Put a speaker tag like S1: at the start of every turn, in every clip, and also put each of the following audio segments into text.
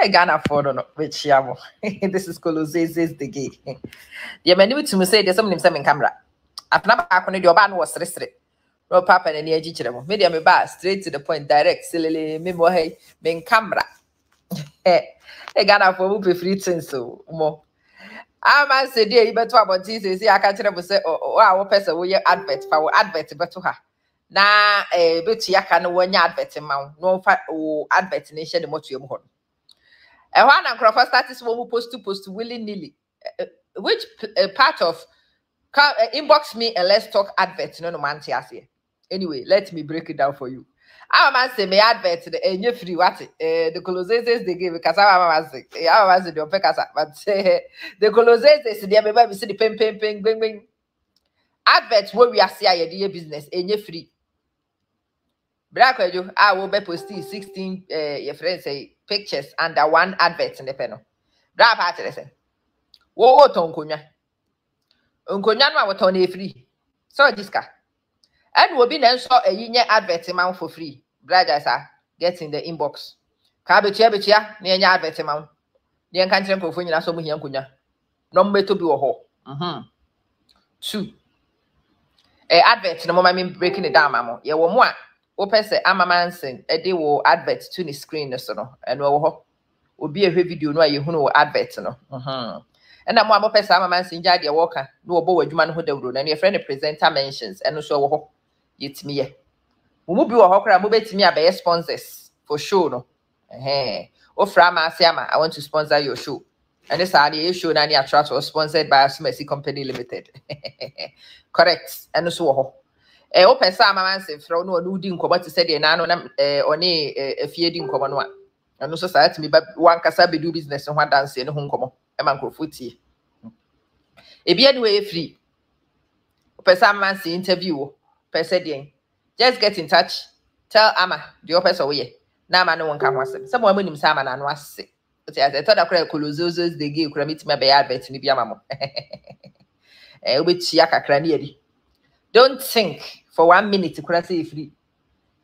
S1: I Ghana for no which yamo. This is Colossus the gay. The menu to me say there's something in camera. I've never happened your band was restricted. No papa and any chichero. Medium me bar straight to the point, direct, silly, me more hey, main camera. Hey, Ghana for who free so more. I man say, dear, you better about this. I can't tell you, say, oh, our person will advert for advert, but to her. Na bet yaka no wanya advert ma no fa advert ne hye de moto hon e ho na nkrofo status wo post willy nilly which part of inbox me and let's talk advert no man ase. Anyway, let me break it down for you. Our man say me advert the enye free what the closes they give because our man say the opekasa but the closes they be see the pen bing advert where we are see your business enye free. Brakejo, I will be posting 16 your friends say pictures under one advert in the panel. Bra part listen. Wo tonkonya. Onkonya no waton e free. So diska. And will be then so a yin advert amount for free. Braja sir, get in the inbox. Ka betia na nya advert amount. The country nkofo nyina so mu hia nkonya. Number to be wo ho. 2. Advert no mama me breaking it down mama. Ye wo mo a open say amamansen ede wo advert to the screen so no eno wo ho obi ehwe video no aye hunu wo advert no ena mo amopɛ say amamansen gya de wo ka no wo bo wadwuma no ho dawro na ne friend the presenter mentions eno so wo ho yetimi ye mo bi wo ho kra mo betimi abaye sponsors for show no ofra ma ase ama I want to sponsor your show and this are the show na ni attract or sponsored by Asmesi Company Limited correct eno so wo ho o pesa mama se fra no no di nkomo te se de na no na one afie di nkomo no a no so sa ati me ba wan kasa be do business ho dance ne ho nkomo e man krofo tie e bia ni we free o pesa mama se interview pesa de just get in touch tell ama the opesa we na ama no won ka ho asem se mo amanim sa ama na no ase o te ase to da kra kolozozos de ge kra mitima be advert ni bia mamo o betia kakra ne yadi. Don't think for 1 minute to cross say free.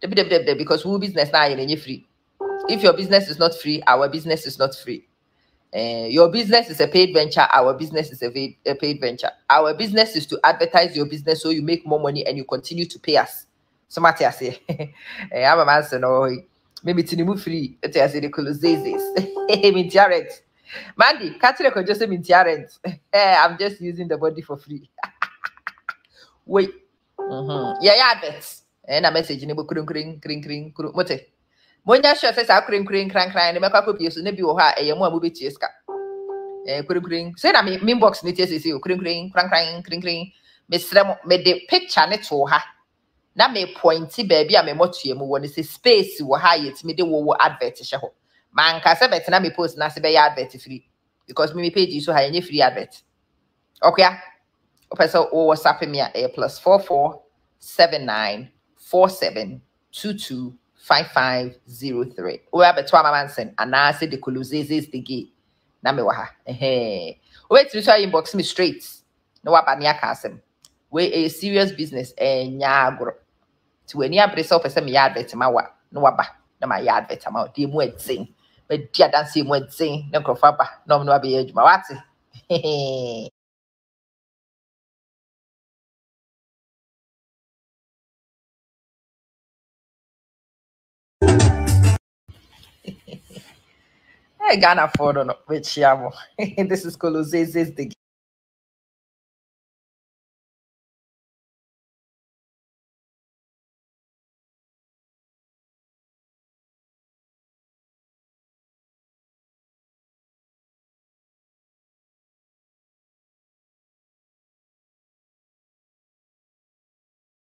S1: Because we business now you're free. If your business is not free, our business is not free. Your business is a paid venture. Our business is a paid venture. Our business is to advertise your business so you make more money and you continue to pay us. So Matthias say, I'm a man, so no, maybe to move free. I say the colossus. Mandy, catch the just I'm just using the body for free. Wait. Yeah, adverts. And a message in the book kring mote. Monya sure says I kring crank, make up you so nebi wo ha e mo abubi tieska. Kring. Say na me inbox ni tie say kring crank. Me de picture ne to ha. Na me pointy baby a me moto mu woni say space wo ha yet me de wo advert hye ho. Man ka se bet na me post na se be advert free because me page so ha any free advert. Okay. So WhatsApp me at +44 79 47 22 5503. We have a 12 months and I say the colossus the gay. Na me wa ha. Wait to try inbox me straight. No wa ba nia kasem. We a serious business nya agro. To any abreso person me advert ma wa no wa ba na ma advert ma di mu edin. Me dia dance mu edin na krofa ba. No no ba ye adwuma wate. I Ghana for no which yamo. This is Colossus the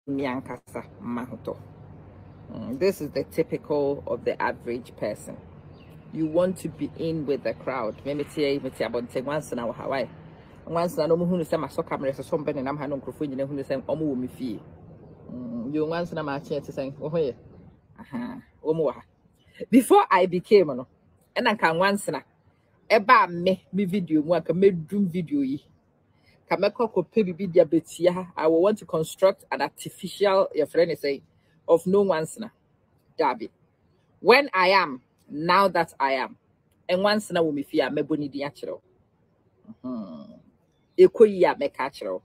S1: Nyankasa Mahuto. This is the typical of the average person. You want to be in with the crowd. Maybe about once in our Hawaii. Once I know who is my soccer camera, somebody and I'm having microphone who is saying, Omo me fee. You once in my chance to say, oh, yeah. Omo. Before I became, and I can once na eba me video, work a made doom video. I will want to construct an artificial, your friend is saying, of no one's na. Dabi. When I am, now that I am, And once na wo me fia meboni di achiro. Ekoyi a meka achiro.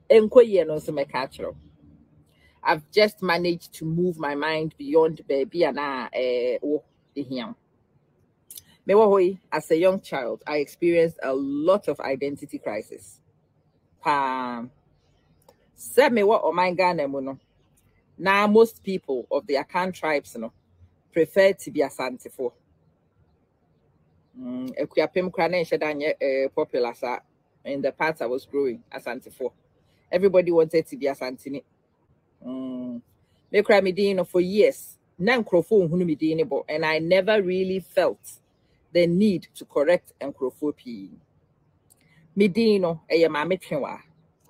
S1: Enkoyi no so meka achiro. I've just managed to move my mind beyond baby and as a young child, I experienced a lot of identity crisis. Said me what oh my Ghana no. Now most people of the Akan tribes prefer to be Asantefo. Ekuapem krana popular in the parts I was growing Asantefo. Everybody wanted to be Asantini. Me cry me for years. And I never really felt the need to correct Nkrofo. Medino eye mame twenwa.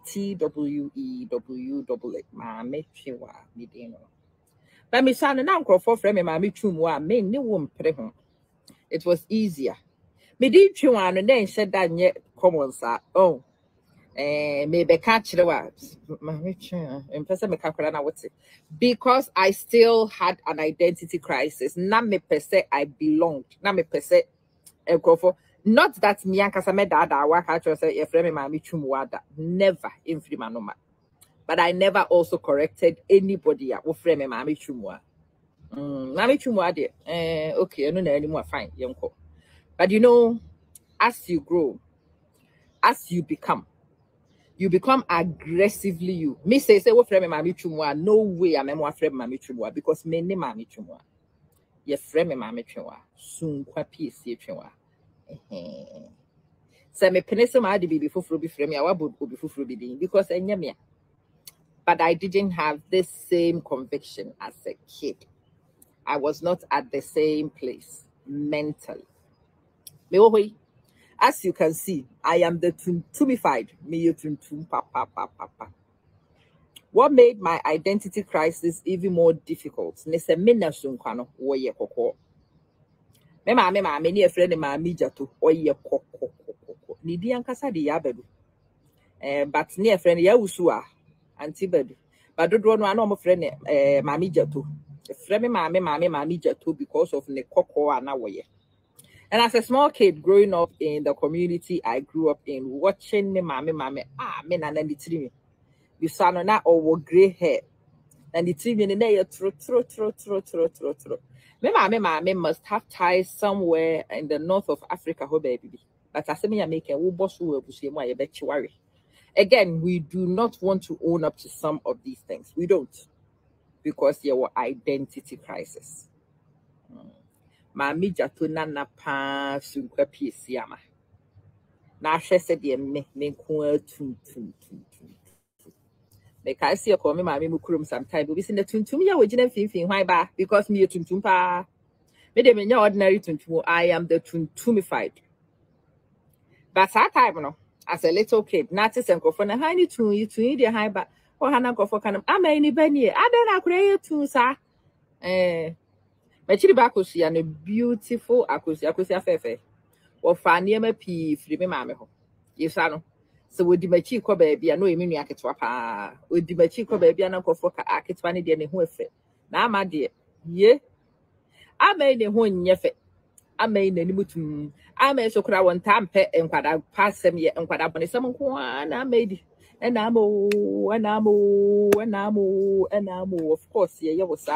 S1: TWEWW mame twenwa medino. But me son na Nkrofo frame me mame twumwa me ne wo mpre ho. It was easier. Me di twenwa no then said that nye common sa. Oh. Maybe catch the words because I still had an identity crisis. Not me per se I belonged. Not me per se not that me and Kasame Dada work out say if me mami chumwada. Never in free manoma. But I never also corrected anybody who frame me mami chumwa. Mami chumwade. Okay, I don't know anymore. Fine, young. But you know, as you grow, as you become aggressively you. Me say what frame mami chumwa. No way I'm more frame mami chumwa because me ne mami chumwa. Ye frame mami chumwa. Soon kwa piece chumwa. So me penese ma adi be fufuru bi frame ya wabu obi fufuru bi din because enye me. But I didn't have this same conviction as a kid. I was not at the same place mentally. Me wohoi. As you can see, I am the tuntumified. What made my identity crisis even more difficult? Me ni a friend ma jato oye koko. Nidi ankasa di yabedu. But ni a friend ya usua anti bedu. But do no ano friend mami jato. Friend me mami jato because of ne koko ana woye. And as a small kid growing up in the community I grew up in, watching me mame, me na the tree. You saw no na or gray hair. And the tree in the tro. Me mame must have ties somewhere in the north of Africa, ho baby. But as me make a boss who will bet you worry. Again, we do not want to own up to some of these things. We don't. Because there were identity crisis. Mami jato na pa sunkwa piesi ama. Na ahwe se de me nko atum. Me ka see ko me mami mu kurum sometime bi se na tuntum ya wogina finfin hwan ba because me tuntum pa. Me de me nya ordinary tuntum. I am the tuntumified. But that time no, as a little kid, not to for na hani tun you de high ba. O hana go for kanam amani bani. Ada na kure tun sa. Machiri bakosi and a beautiful akosi afefe. Or faniema pi free me mame ho. Yes, I know. So with the machi ko baby, I know you mean yaketwa pa. With the machi ko baby, I know for aketwani de ne ho efe. Na ama de ye. Ama ne ho nyefe. Ama ne nimutum. Ama so kura won tampe enkwada pasem ye enkwada bone sem nko na amedi. Enamo. Of course, ye was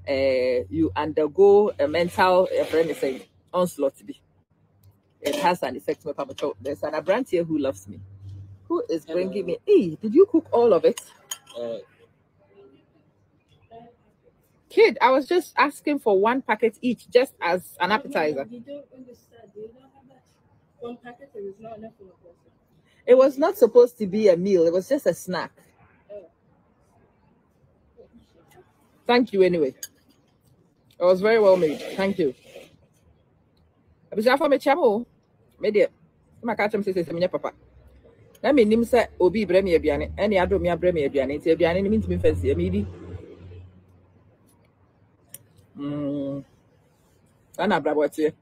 S1: you undergo a mental onslaught. It has an effect. There's an brand here who loves me, who is bringing me. Hey, did you cook all of it? Kid, I was just asking for one packet each, just as an appetizer. You don't understand. You don't have that one packet. It was not enough for a person. It was not supposed to be a meal. It was just a snack. Thank you anyway. It was very well made. Thank you. I was for me chamo. Media. My catch him says, Papa. Let me name say Obi Bremi Biane. Any other me Bremi Biane. It's a Biane means me fancy a midi. Anna Brabwati.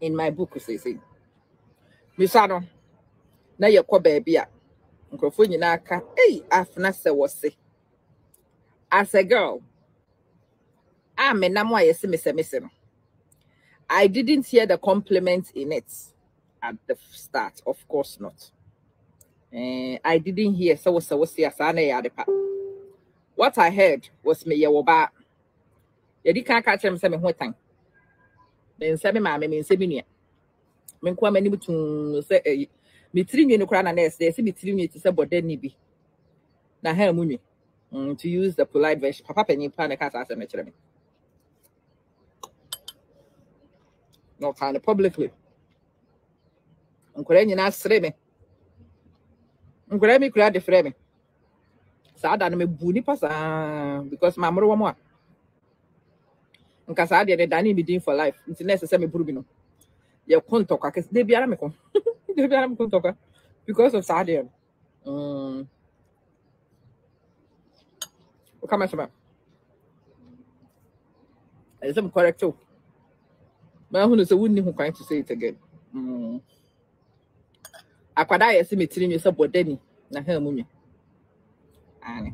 S1: In my book, say. Misano. Na ye kwa baby. Uncle Naka. Hey, Afnasa was say. As a girl. I'm a namwa yes, Miss.
S2: I didn't hear the compliment in it at the start, of course not. I didn't hear so what I heard was me yawoba. Yedi can't catch him semi what time. Then semi mammy means semi. Men kwa many to say me 3 million crown nest, they see me 3 million to say but then be. Na hell muni. To use the polite version, Papa Penny plan a cat as a natural. No kind of publicly. Uncle not streaming. Uncle me cried the frame. Sad and me booty pass because my mother more. Because I did Danny be doing for life. It's necessary Brubino. You can't talk because they be amico. They be amico talker because of Sadia. Come on, it's some correct too. But who knows a wouldn't who trying to say it again. Aquadai see me telling you support Denny, na her mummy. Annie.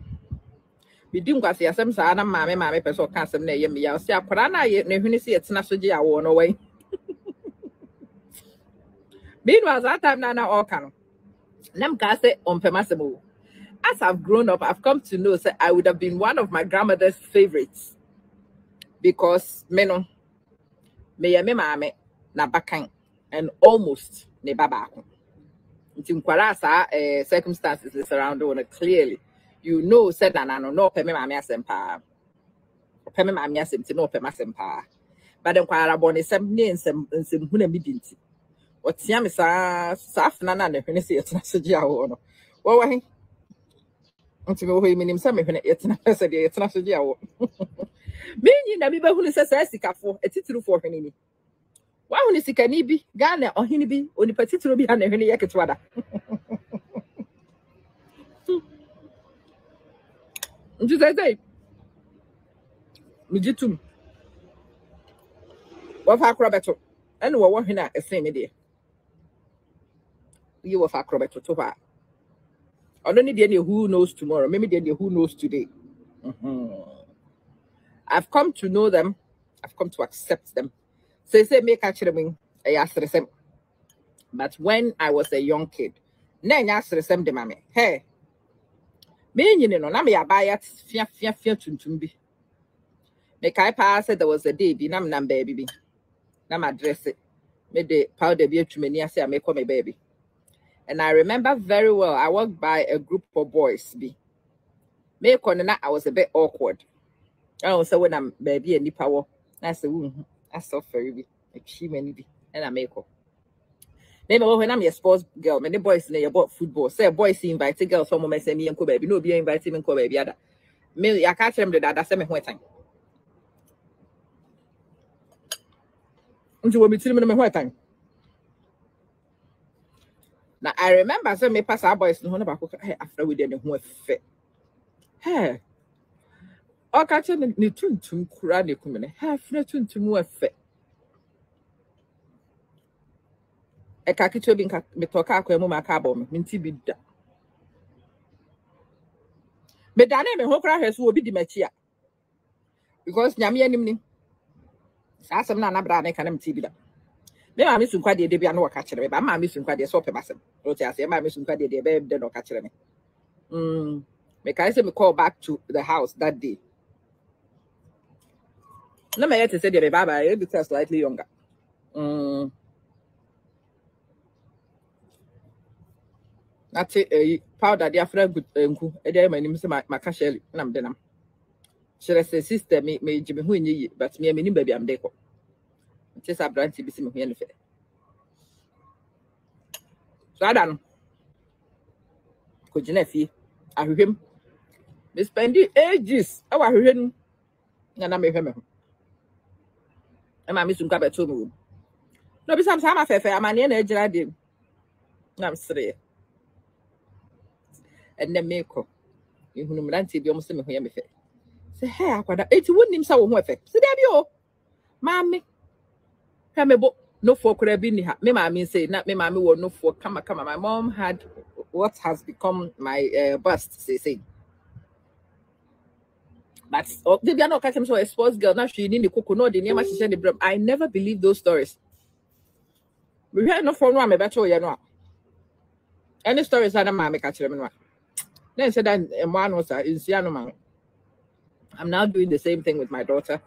S2: We didn't go see some sana, mammy, person can't some name me. I'll see a Parana yet, never see it's not so dear one away. Meanwhile, that time now all can. Nam Casse on Pemasimo. As I've grown up, I've come to know that I would have been one of my grandmother's favorites because meno me mame na bakan and almost ne baba. Circumstances is around on it clearly. You know, said that I no peme mame asempa. Peme mame asemti no peme asempa. But then kwara boni sem ne nsem huna midinti. What's yam sa nana ne hwene se yetna sogya wo no. Wo wa he? Nti go ho minim sa me hwene yetna se de yetna sogya wo. Me nyi na bi ba hunu se sa sikafo etitiru fo hwene ni. Wa hunu sikani bi Ghana ohini bi onipa titiro bi ha na hwene yeketwa da. Nti say mijitum. Wa fa akrobeto. Ene wo hwene a esen me de. You were fa akrobeto to ba. I don't need any who knows tomorrow. Maybe any who knows today. I've come to know them. I've come to accept them. So say make actually me a but when I was a young kid, then yasresem de mame. Hey, me you know na me abaya fia tuntum bi. Me kai pa said there was a day bi nam baby bi. Na my dress it. Me de powder bi atwumani ase a me call me baby. And I remember very well, I walked by a group of boys. I was a bit awkward. I was when I'm baby and power. I said, I saw very big. And I make up. Maybe when I'm a sports girl, many boys say about football. Say boys invite girls from me say me and baby. No, be inviting me baby. Other. Me, I can't tell them that. That's me one time. You will be telling me one time. Now I remember so me pass our boys no about after we did the whole fit. Hey, I catch ni tuntum kura ne kumene. Hey, fre tuntum we fit. E ka kicho bi nka me toka akwa mu maka abo me nti bi da. Me da na me ho kura hweso obi di machia. Because nyame anim ni. Sa asem na bra na ka na mti bi da. Me ma me sunkwa de bia na wo ka kire me ba ma me sunkwa de so pe basem o ti ase ma me sunkwa de be de no ka kire me me kai say me call back to the house that day na me yet say de be baba e be slightly younger that's a powder de afra good nku e de ma nim say ma ka shele na me de nam shere say sister me jime hu nyi but me nim ba bi am de ko just a branch bi me hu ne fe so adan ko jina fi ahwehwem me spendi ages e wa hwehwe nu na me hwe me ho e ma me sunka beto mu no bi sam sama fefe amane na agira de na msere and then me ko ehunu mranti bi o mo se me ho ye me fe se he akwada eti wonim sa wo ho efe se dia bi o ma me ka me bo no for kura bi ni ha me ma me say na me ma me wo no for kama my mom had what has become my bust say But they are not catching so a sports girl. Now she need the coconut, the name she said the brim. I never believe those stories. We hear no from one, me better you know. Any stories that I'm catching them. Then said that one was in Siano man. I'm now doing the same thing with my daughter.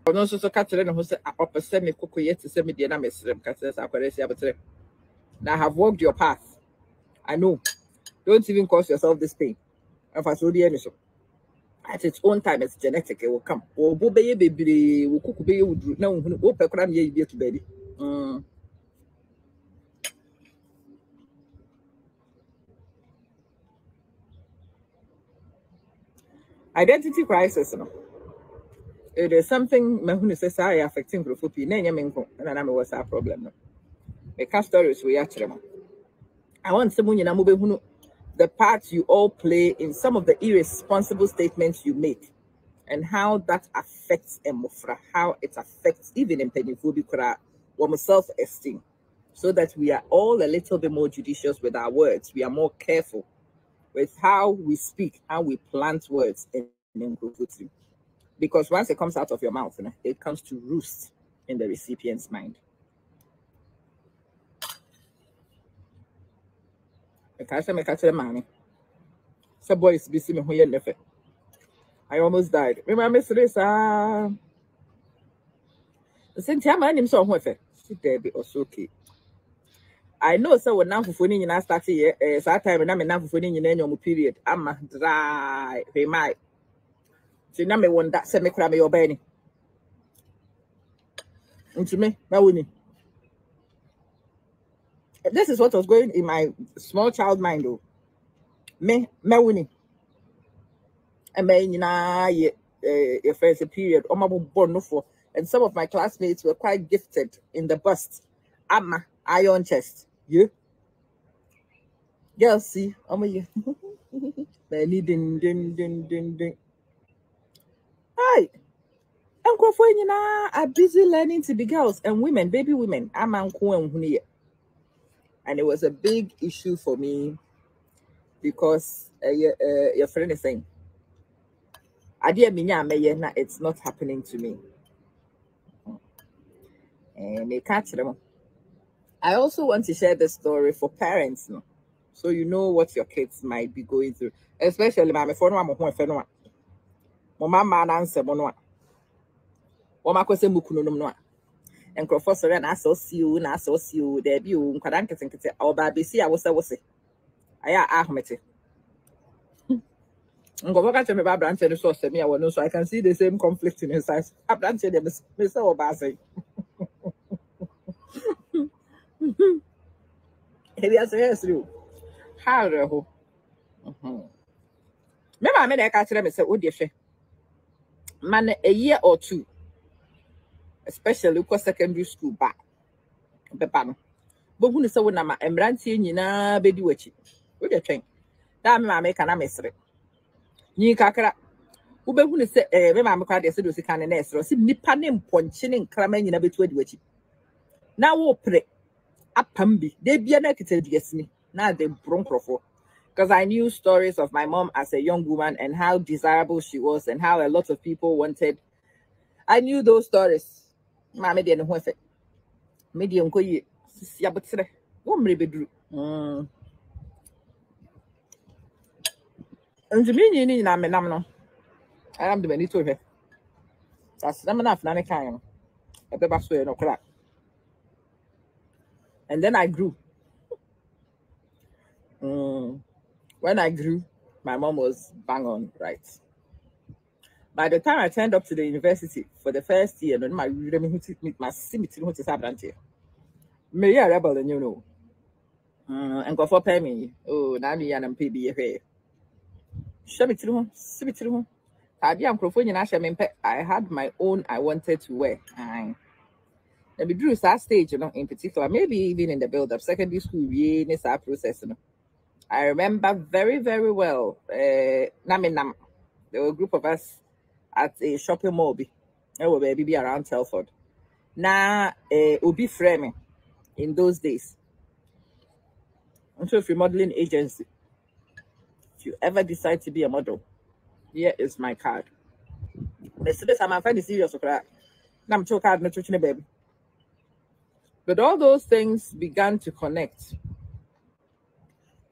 S2: I'm also so catching them who said opposite me cocoa yet to send me the name is now I have walked your path. I know. Don't even cause yourself this pain. And for so the end at its own time, it's genetic. It will come. Or baby, will cook baby would no open cram ye to baby. Identity crisis. No? It is something my says I affecting group of people. And I was our problem. No? The cast stories we actually. I want someone in a the part you all play in some of the irresponsible statements you make. And how that affects Emofra, how it affects even in Penifobikura, self-esteem, so that we are all a little bit more judicious with our words. We are more careful with how we speak, how we plant words in Nkufutu. Because once it comes out of your mouth, it comes to roost in the recipient's mind. So boys, be seeing me here. I almost died. Remember, this Cynthia, my name is on Wefe. She Debbie or okay. I know so when now for in our start here, that time and I'm enough for in your period. I'm a dry, they might. So now me want that semi crab your Benny. Into me, Mawini. This is what was going in my small child mind, though. Me, Mawini. And me, your first period, or my born no for. And some of my classmates were quite gifted in the bust. I'm a iron chest. You? Girls, see, you. Ding. Hi. Uncle Fuenina are busy learning to be girls and women, baby women. I'm Uncle and it was a big issue for me because your friend is saying, it's not happening to me. And they catch them. I also want to share the story for parents, no? So you know what your kids might be going through, especially my phone. Mama answer mono. Wama kwese mukunum no. Enkrofo sore na aso you there bi o nkwadan ketenkete oba besi a wose aya ahmete. Ngobo ka tell me ba branch any so me a so I can see the same conflict in his eyes. A branch dem me say oba say. He be say yes you. How the ho. Me ma me na ka tell me say o de hwe. Man a year or two. Especially because secondary school back. Beba no. But who say na ma emrantie nyina bedi wachi. We dey twen. Da me ma me kana mesre. Nyi kakra. Wo be hu ne se me ma me kwa de se do sika ne na esro. Se nipa ne mponche ne nkrama nyina betu adi wachi. Na wo pre apam bi. De bia na kita diasini. Na de bronkrofo. Because I knew stories of my mom as a young woman and how desirable she was and how a lot of people wanted. I knew those stories. Mama de no ho efe. Medium ko yi sia botre. Wo mre bedru. Njimi ni na me nam no. I am the many to her. That's not enough nane kan. Ebeba so e no kra. And then I grew. When I grew, my mom was bang on, right? By the time I turned up to the university for the first year, my simiti who is happening. Me a rebel, and you know. And go for pay me. Oh, now me and PB here. Show me to home, see me to home. I had my own I wanted to wear. Let me drew that stage, you know, in particular, maybe even in the build-up, secondary school, we need that process, you know. I remember very, very well. There were a group of us at a shopping mall. There were baby around Telford. Now, Obi framing in those days. I'm sure if you're modeling agency, if you ever decide to be a model, here is my card. Mercedes, I'm finding serious. I'm too hard not to baby. But all those things began to connect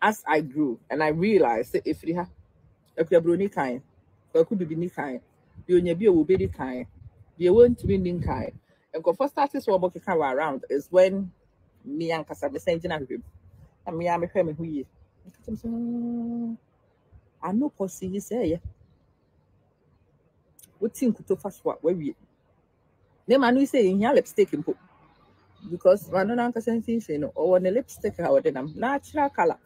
S2: as I grew, and I realized that if you have a brony kind, or could be kind, you will be kind, you won't be kind. And go for starters, what working around is when me and Cassandra saying, and me, I'm a family who you. I know, Posy, you say, what think to fast what we name I know saying your lipstick and put because one on Uncle sensation or on a lipstick, how then natural color.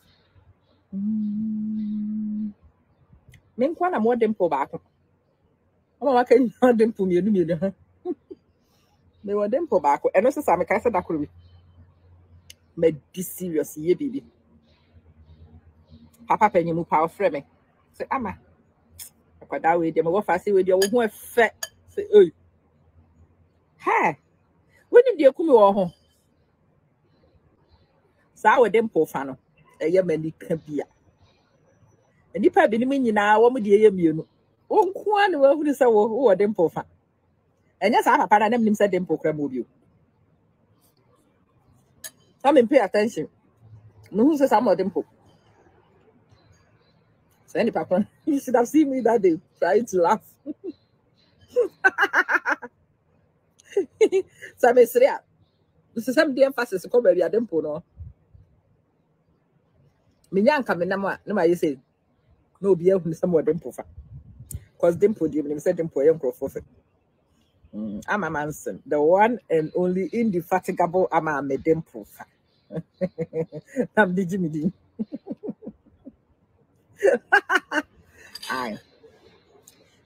S2: Make one more dimple back. Oh, I can not dimple me. They were dimple back, and also some kind of that could be serious, ye baby. Papa penny mu power frame. Say, Ama, I that way, them what I say with your who fat. Say, oh, hey, when did you come home? Sour dimple fan. A year can be. And if I be meaning now, what would you? Oh, one who is a dimple fan. And yes, I have a name said dimple crab with you. Come and pay attention. No, who says I'm a dimple? So, any papa, you should have seen me that day trying to laugh. So, I may say, this is some damn fastest to come baby at dimple. No, me young coming no, you say, no, be able to somewhere dimple. Because dimple, you said dimple, young prophet. I'm a Manson, the one and only indefatigable. I'm a dimple. I'm the Jimmy Dean.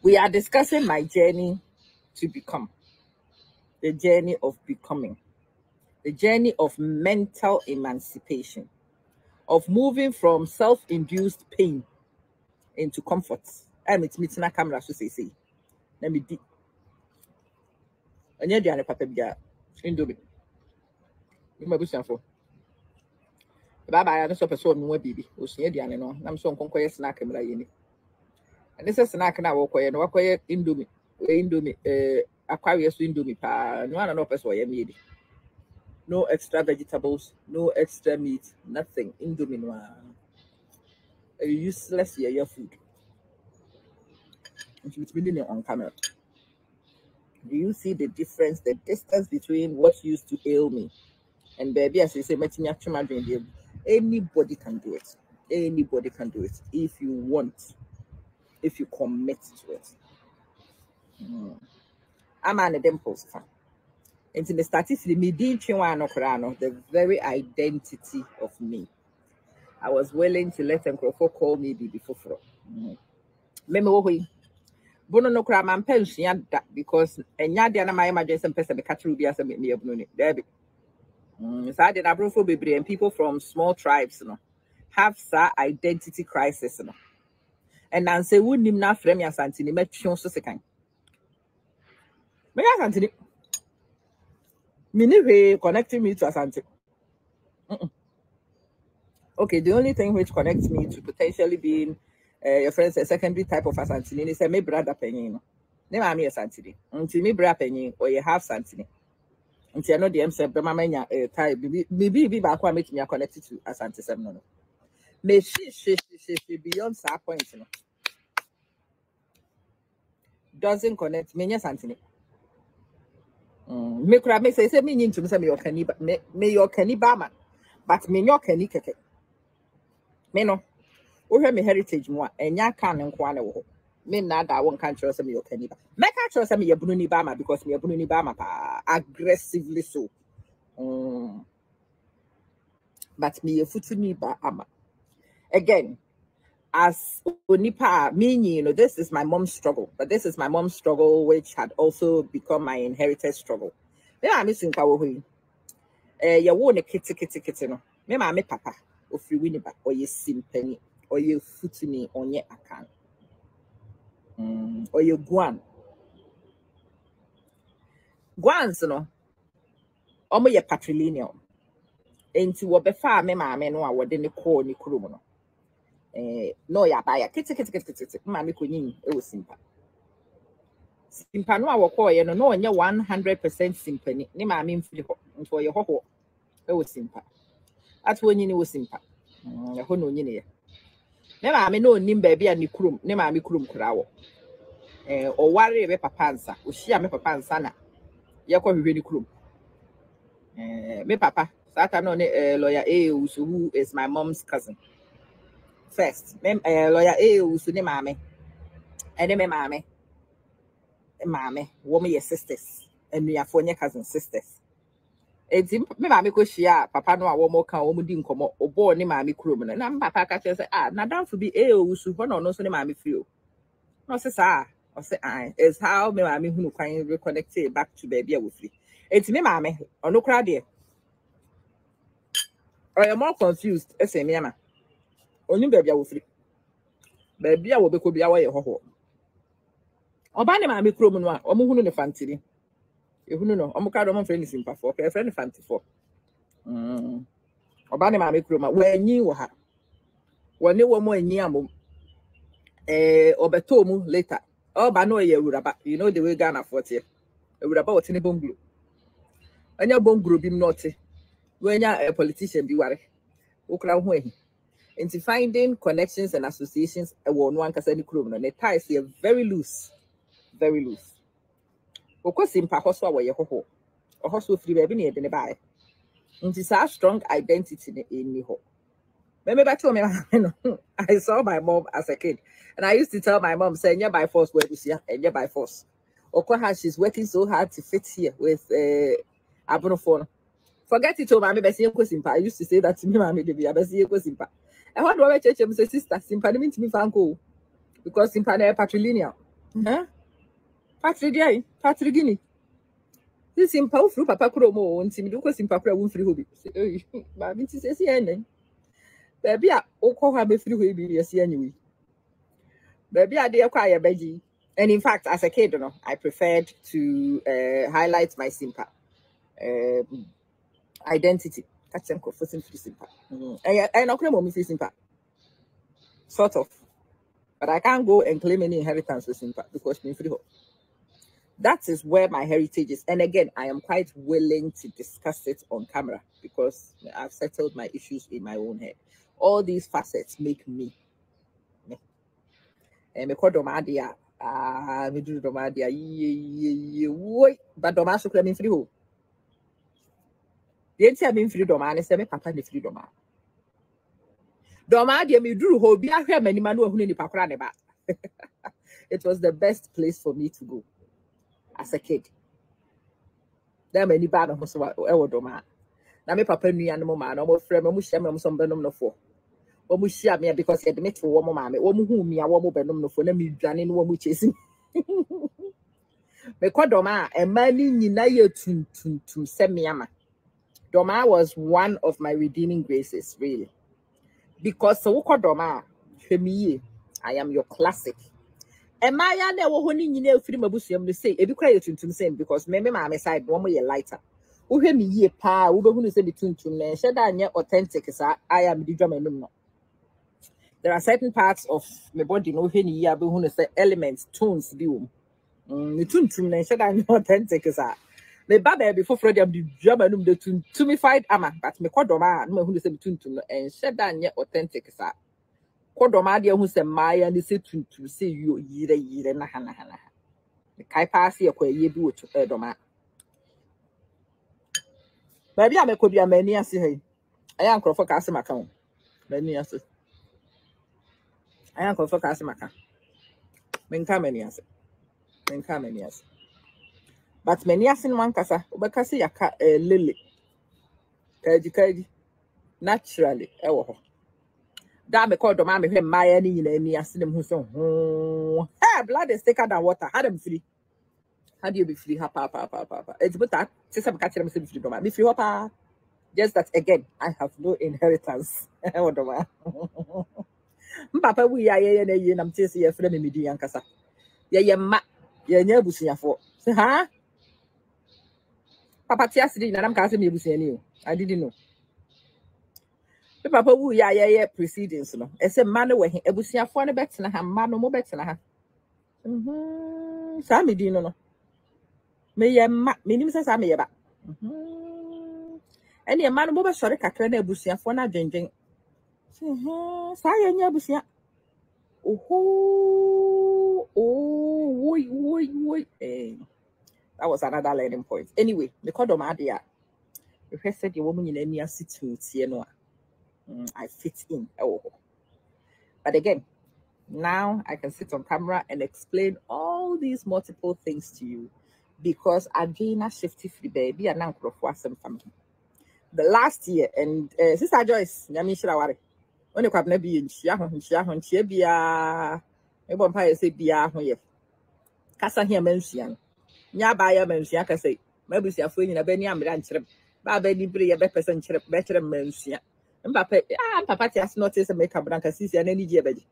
S2: We are discussing my journey to become, the journey of becoming, the journey of mental emancipation, of moving from self-induced pain into comfort. I'm meeting a camera to say, let me deep. And you're the papa bia indomie. You might be for. Baba, I don't so no baby. Was near the animal. I'm so conquer snack him like any. And this is snack now, walk away and walk away indomie. Aquarius indomie pa. No one person why made. No extra vegetables, no extra meat, nothing. Indomie no. A useless your food. And it's been on camera. Do you see the difference, the distance between what used to ail me? And baby, as you say, anybody can do it. Anybody can do it if you want, if you commit to it. I'm an dimples fan. And in the statistics, the very identity of me. I was willing to let them call me before. Bono no cry man pension that because and yada my emergency person catch ruby as a me of no there. So I did Afrophobia and people from small tribes, have that identity crisis, And then say wouldn't him not frame your santini, make sure so second. May I santini? Mini connecting me to a santi. Okay, the only thing which connects me to potentially being your friend's a secondary type of asantini is a me brother penny. Name I'm a santini. Until me brother penny or you have santini. Until I know the MC Bemamania type, maybe back one make me connected to Asante Seminole. May she beyond that point, doesn't connect me, Santini. Me could have say, me to me your canny, may your canny bama, but me your canny keke. Me no, we have me heritage more, and ya can and kwana. Me not that one can't trust me your canny. Make I trust me your Bruni Bama because me a Bruni Bama aggressively so. But me a foot me ba ama. Again, as Onipa, meaning, this is my mom's struggle, but this is my mom's struggle, which had also become my inherited struggle. Then I'm missing Kawahui. You won't a kitty, no. Me, my papa, or free winniba, or you simpenny, or you footini on your account, or you guan. Guans, no, or your patrilineal. Ain't what before me, mamma, no, I would in the corner, no. No, ya buy a kitty, mammy, it was simple. Simpano a wɔkɔɔ no ɔnyɛ 100% simpani ne maame mfiri hɔ nti ɔyɛ hɔhɔ ɛwɔ simpa ato onyini wɔ simpa ɛhɔ na onyini yɛ ne maame no onim baabi a ne kurom ne maame kurom kura wɔ ɔware be papa nsa ohyia me papa nsa na yɛkɔ hwehwɛ ne kurom me papa sata no ne lawyer Usu, who is my mom's cousin first lawyer Usu ne maame ɛne me maame woman your sisters and we are for your cousin sisters. It's me maame ko shia papa no a wo mo kan wo di nkomo obo ne maame kurom na papa ka say na dan for be Usu ho no so ne maame free o no say sa o say is how me maame hunu kwan reconnect back to baby a wo free it's me maame ono kra de I am more confused ese me ama oni baby a wo free baby a wo be ko bia wo ye hoho oba ne maame kurom no a omo hunu ne fantiri ehunu no omo ka do mo friend simpa for pe friend fanti for oba ne maame kurom a wanyi wo ha woni wo mo anyi amom obeto mu later oba no ye Awuraba you know the way Ghana for tie Awuraba what ne bongro anya bongro bim not wanya a politician bi ware okra ho ahi into finding connections and associations e wo no ankasa ne kurom no ne ties here very loose. Oko simpa hoso awoye hoho. Ohoso free baby ne de bae. Nti sa strong identity ne eni ho. Me back to me no. I saw my mom as a kid and I used to tell my mom say by force we busia and by force. Oko how she's working so hard to fit here with abonofo. Forget it, mama be say eko simpa. I used to say that to me mama dey be say eko simpa. And what do I church say sister simpa ne mean me fanko because simpa na patrilineal. Huh? Patrigini. This simple through papa kromo and Timiduko simpapra won't free hobby. But it is a CNN. Baby, I call her be free hobby as anyway. Baby, I dare acquire Beji. And in fact, as a kid, I preferred to highlight my simpa identity. Catch them for simply simpa. I know claim me simpa. Sort of. But I can't go and claim any inheritance with simpa because me free hobby. That is where my heritage is. And again, I am quite willing to discuss it on camera because I've settled my issues in my own head. All these facets make me. And me call domadia. Me do domadia. But domaso claim free ho. The entire mean free domain is me papa ni free domain. Domadia me do ho be a many manu who ni pakra neba. It was the best place for me to go. As a kid, there many bad of us were doma. Now, my papa knew animal man, almost friend, almost shame some benum no for. Almost share me because he admit for one mamma, one whom me, a woman benum no for me, planning one which is. Me called Doma, and money to send me ama. Doma was one of my redeeming graces, really. Because so called Doma, I am your classic. And my other one in free mabusium to say, if you cry to same because maybe my side one more lighter. Who hear me ye pa, who say between two men, said I authentic as I am the drummer. No. There are certain parts of my body no any year, but who say elements, tones, view. The tune to men said I authentic as I. The baby before Freddie am the drummer the tune to me fight ama, but me called Doma, no who say between two and said I authentic as I. Kodomadia who said Maya and say to say you ye na hana. The kai pass here where ye do to Doma. Maybe I could be a many as hey. I am for Cassim account. Many as I am for Cassim account. Men many as but many as in one casa, because a cat a lily. Kaji naturally. Oh. That me called the mammy when my any in any as them who so blood is thicker than water. Had them free. How do you be free? Papa. It's but that since I'm catching them free doma. Be free papa. Just that again, I have no inheritance. Papa, we are ye I'm chasing your friend me di ankasa. Ye ma ye nya busunya for. Say huh? Papa tiasidi na nam ka say me busunya ni o. I didn't know. Papa we are ye proceedings no. E say man we he ebusunya for ne betena ha man no mo betena ha. Sammy Dino no. May a minimum says I may about. Any a man over sorry, Cacrana Busia for not drinking. Saya Busia. Oh, that was another learning point. Anyway, the code of my dear. If I said the woman in any situation, you know, I fit in. Oh, but again, now I can sit on camera and explain all these multiple things to you because again, I shifted free baby and now for some family. The last year and Sister Joyce, Yami Shrawari, when you come maybe in Shia, a vampire say Bia, Casa here mention. Nyabaya mention, I say, maybe see a friend in a Benny Amrancher, Babby Bria, a better mention. And Papa has noticed a makeup branca, Sissy, and any jebby.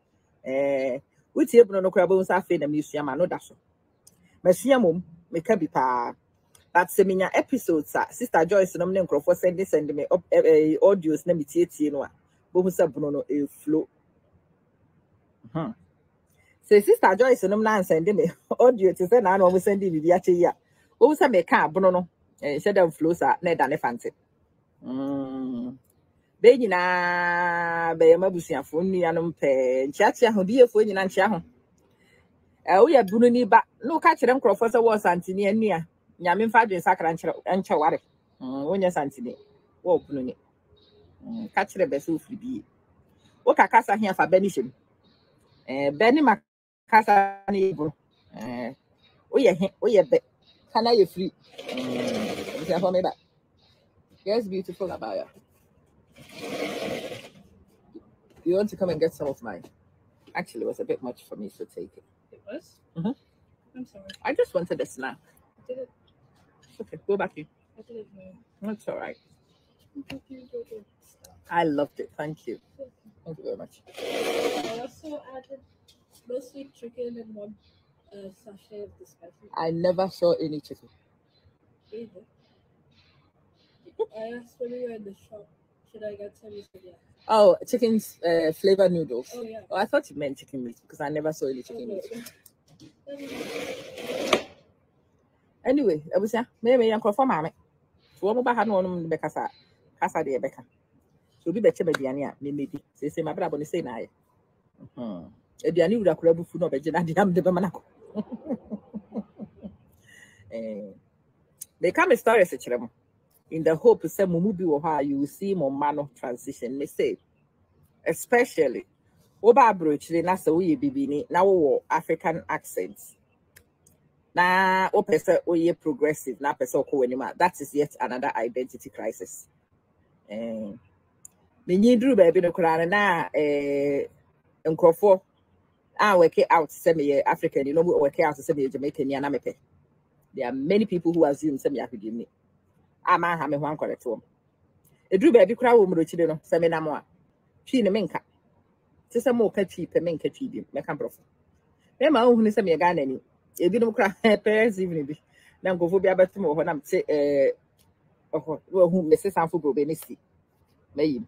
S2: Which here no crabbles are in a museum, I know that's so. Museum, make a be pa. But seminar episodes, Sister Joyce, no name for sending me up audios, name it, you know, Bomusa Bruno, a flow. Say, Sister Joyce, no man sending me audio to send an almost sending the Yatia. Bomusa make car, Bruno, and said them flows are net than a fancy. Benina, Bayamabusia, Funny, and Chatia, who be a funny and Chaho. We are Bruni, but no catch them Professor was Antony and near. Yamin Fadrin Sacra and Chawari. When you're Santini. Oh, Bruni. Catch the best of be. What a casa here for Benishim. Benny Macassa. Oh, yeah, can I free? Yes, beautiful about it. You want to come and get some of mine? Actually, it was a bit much for me, so take it.
S3: It was? I'm sorry.
S2: I just wanted a snack.
S3: I didn't.
S2: Okay, go back in.
S3: I didn't know.
S2: That's all right. I loved it. Thank you. Thank you very much.
S3: I also added mostly chicken and one sachet of the spicy.
S2: I never saw any chicken.
S3: Either. I asked when we were in the shop, should I get some? You said yeah.
S2: Oh, chicken flavor noodles.
S3: Oh, yeah.
S2: Oh, I thought you meant chicken meat because I never saw any chicken meat. Anyway, I was saying, maybe I'm for mammy. So, what about one Becca? Casa de Becca. So, be better, maybe. Say, my brother, say, I. If you knew that crab food, no, but I am the Bamanaco. They come a story, such a in the hope some movie or how you will see more man of transition. They say, especially Oba Brooch, the Nasa we be now African accents. Now, opesa oye progressive, na person ko anima. That is yet another identity crisis. Me nyindru baby no kura na nkrofo work out semi African, you know, work out semi Jamaican ya na mepe. There are many people who assume semi African. Ama ha me ho correct wo. Edru baby kura wo mrochide no semi na mo a. Twi ne menka. Se se mo ka twi pe menka twi bi me ka brofo. Me ma hu ne semi ga na ni. Ebi no kura parents even bi. Na ngofo bi abetum ho na mte wo hu me se sanfo bro be ne si. Meyi.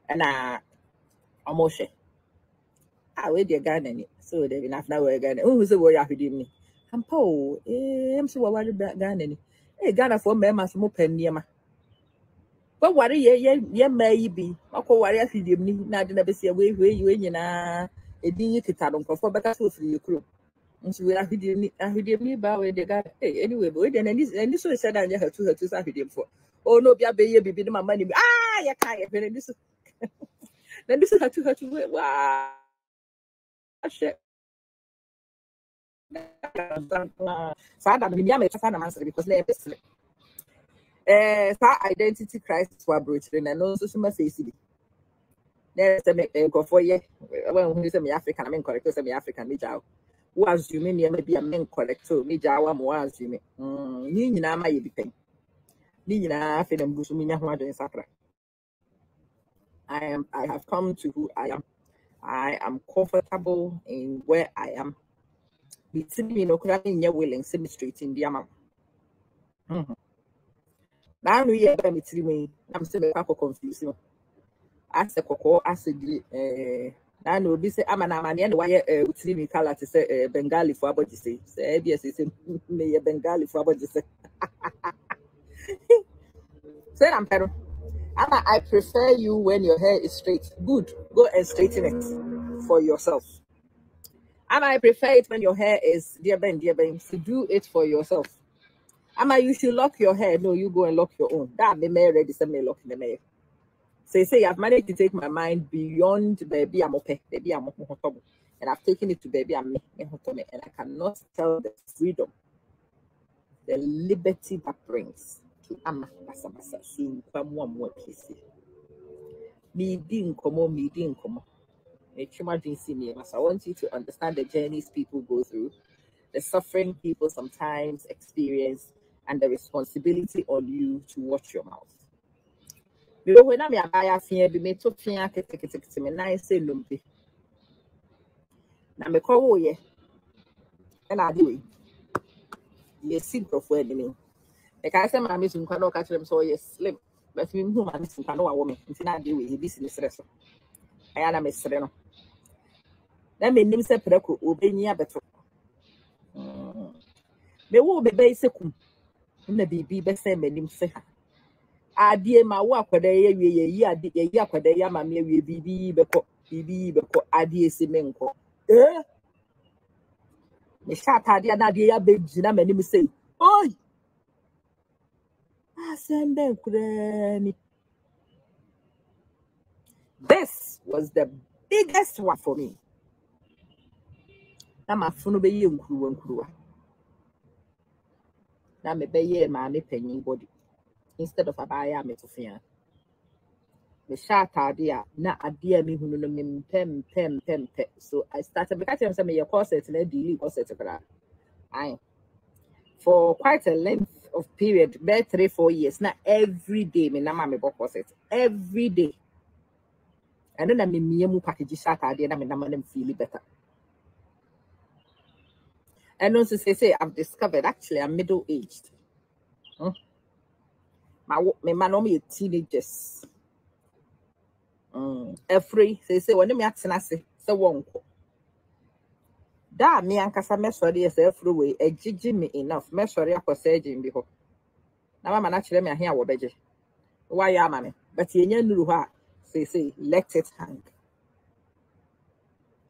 S2: Ana amoshe. We dey ga na ni. So dey enough na we ga na. Hu se wo ya hwedi ni. Ampo so wa Ghana ni Ghana for mema so mo paniema but ware ye mai bi akọ ware afidiem ni na de na be se we nyina edin yi kita don for beka so free kuro nso we afidiem ni ba we de Ghana anyway but we de na so said anya hatu so afidiem for oh no bia be ye bibi ni mama ni ye ka ye be ni so na so hatu wa ashe because identity crisis for broaching and no social face. There's a go for ye when you say me African, I mean correct, say me African, me jaw. Who assuming me maybe a men correct, so me jawa mo assuming. Ni na ma ye bi pen. Ni na fe dem busu mi nya ho adwen sakra. I have come to who I am. I am comfortable in where I am. Between no crying your willing semi straight in the amount. Now we are me. I'm still confused. As a cocoa, as a I know be say I'm an amanian why me color to say Bengali for about to say yes it's me Bengali for about to say say I'm pero I prefer you when your hair is straight. Good, go and straighten it for yourself. I prefer it when your hair is dear Ben, to do it for yourself. You should lock your hair. No, you go and lock your own. That me ready to me lock in the mayor. Say I've managed to take my mind beyond baby I'm okay, baby I'm okay, and I've taken it to baby I'm and I cannot tell the freedom, the liberty that brings to ama basa basa so one more piece. Me didn't come. I want you to understand the journeys people go through, the suffering people sometimes experience, and the responsibility on you to watch your mouth. Because when I'm a fear, be made to fear, me nice say lumpy. Now me call ye, and I do it. You see, for enemy. Like I said, my miss in Kano catch them so yes, slim. But me who man in Kano a woman, it's not do it. This is stress. I am a miss Reno. Then me name say Preco, obey me a better. Me will be basic. Na bibi be say menim se ha adie ma wo akwada ye akwada ya ma me wie bibi be ko adie se menko me sha adie na adie ya be gina menim se oi asende kurani. This was the biggest one for me. Na ma funu be ye nkuruwa na me be ye ma me panyin body instead of abaya me to fear. Me idea na idea me hunu no me pem. So I started because I'm saying your corset and daily corset for quite a length of period, about 3-4 years. Now every day me na me book corset every day. And then I me mu package idea na me na them feel better. And also say I've discovered actually I'm middle aged. My man me teenagers. Every say when me ask na say won't. Da me ankasa mesori ese afro we ejiji me enough mesori akosa ejin bi ho na mama na kire me ahia wo beje why ya mama but yenya nuru ho say let it hang.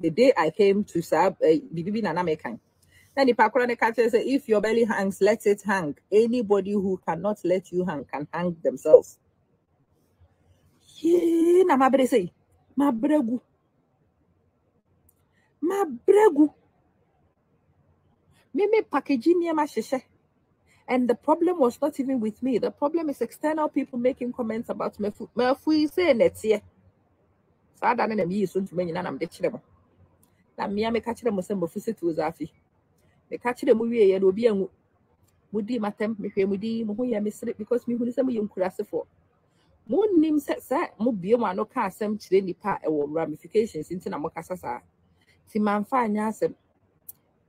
S2: The day I came to sab bibi na me kan then the pakora ne catch say if your belly hangs let it hang. Anybody who cannot let you hang can hang themselves. Na mabre say mabregu me packaging near my shisha. And the problem was not even with me. The problem is external people making comments about me. Me say next year. So I don't know me soon to me I'm ditch them. Now me I catch them some of it was afi. Me catch them we will be a mudi matem me mudi mo ya me sleep because me who say me kurase for. Mo nim set mo bie mo no ka asem kire nipa e wo ramifications into na mo kasa sa. Ti man fa anya asem.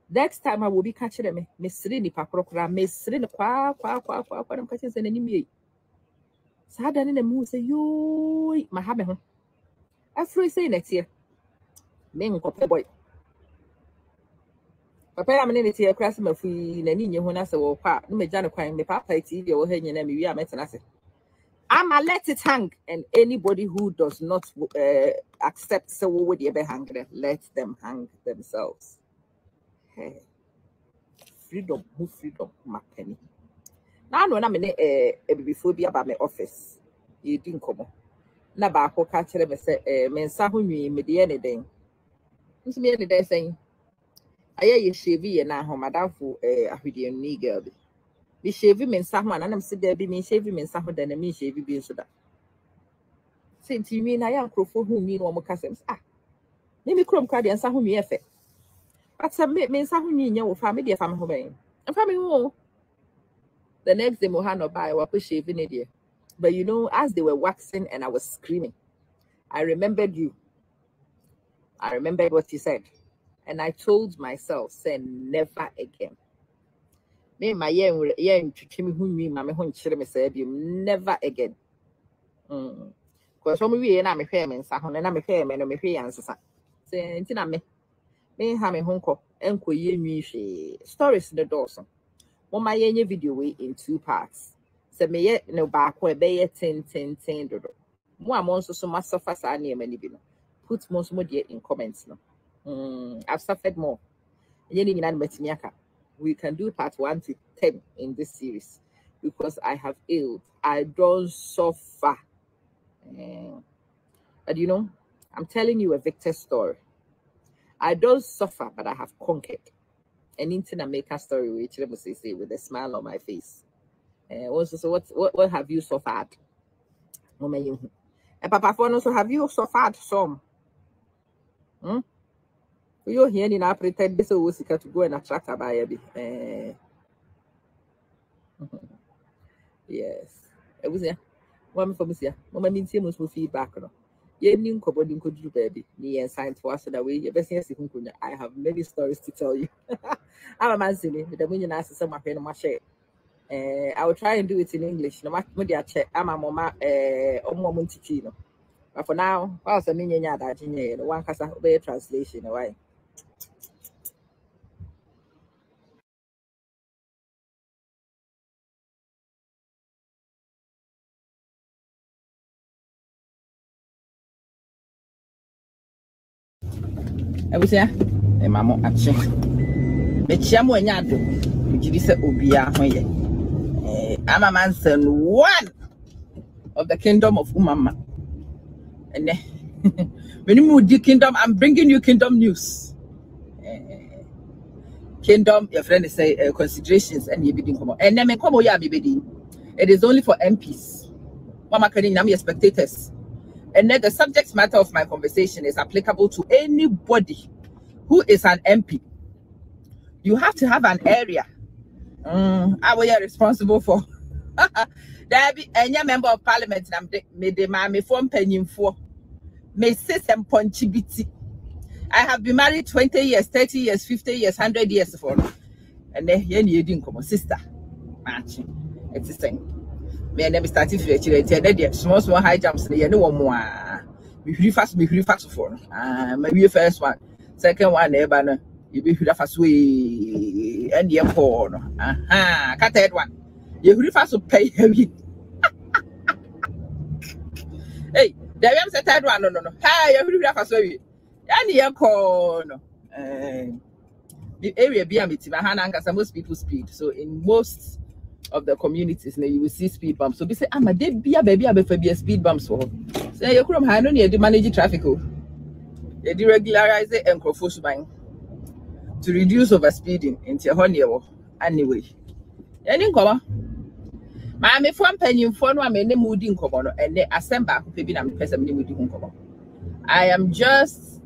S2: Next time I will be catching them. Miss Rini Paprokra, Miss Rini qua, I'm catching an enemy. Sadan in the moon say, you, my habit. I free say next year. Men copy boy. Papa, I'm in it here, crossing my free, and in when I say, well, pa, no, me Jana crying, the papa, TV, or hanging your name, we are met and I say, I'ma let it hang, and anybody who does not accept so would you be hungry, let them hang themselves. Hey. Freedom, my penny. Now, when I'm in a before be about my office, you didn't come. Na ba ko ka kire me say me nsa ho nwi me de anything. Nso me any day saying aye ye shave ye na ho madamfo ahwede ni girl bi. Me shave me nsa ho anam se da bi me shave me nsa ho da na me shave bi nso da. Senti mi na ya nkrofo ho nwi no mo ka sem me krom kwa de nsa ho nwi efe. But me nsa ho nwi nya wo fa me de fa me ho ben. Fa me ho. The next day Mohano by wa push shaving it. But you know, as they were waxing and I was screaming, I remembered you. I remembered what you said. And I told myself, say never again. Me my never again. Because when we and I'm a fair man, and I'm a fair man, I'm a fair answer. Tintina me ha me honko enko ye nwi stories the doors. Mama yenye video way in 2 parts. Se me ye no back where be ye 10 dodo. Mo am also so much suffer sa na many bi no. Put most more there in comments no. I've suffered more. Yenye nyina metimi aka. We can do part 1 to 10 in this series because I have ailed. I don't suffer. But you know, I'm telling you a victor story. I don't suffer, but I have conquered. And into a maker story, which let me say with a smile on my face. Also, so what have you suffered? And Papa Phone also have you suffered some? You're here in our pretend this was to go and attract a buyer. Yes. It was here. One from here. Mama means him was feedback. You knew Kobodin could do baby. Me and science for us that way. Your best I have many stories to tell you. I'm a man silly, but the winning answer some of my share. I will try and do it in English. No matter check. I'm a mama Monticino. But for now, whilst a minion that one has a translation away. I was here, a mamma action. The chamu and yado, which is a ubia. I'm a man, son, one of the kingdom of Umama. And when you move the kingdom, I'm bringing you kingdom news. Kingdom, your friend is say considerations and you begin come on. And then come on, it is only for MPs. Mama can I'm your spectators. And then the subject matter of my conversation is applicable to anybody who is an MP. You have to have an area. I will be responsible for. There be any member of parliament. Me de ma me form penny for. Me system ponchibiti. I have been married 20 years, 30 years, 50 years, 100 years for. And then here you didn't come, sister. Matching. It's the same. Me and them starting for the small high jumps. You know more. Me fast for. Maybe first one, second one, banner. You be fast way and your porn. Cut that one. You fast to pay heavy. Hey, there is a third one. No. Hey, you fast way. And your corner. The area be a meeting. Most people speed. So in most of the communities, you will see speed bumps. So they say, "I'm a dead be a baby, a speed bumps for." So you come high on you manage traffic. You deregularize it and confuse buying to reduce overspeeding into your honey anyway. Any cover. My phone penny phone one many mooding cover and they assemble baby and person mooding cover. I am just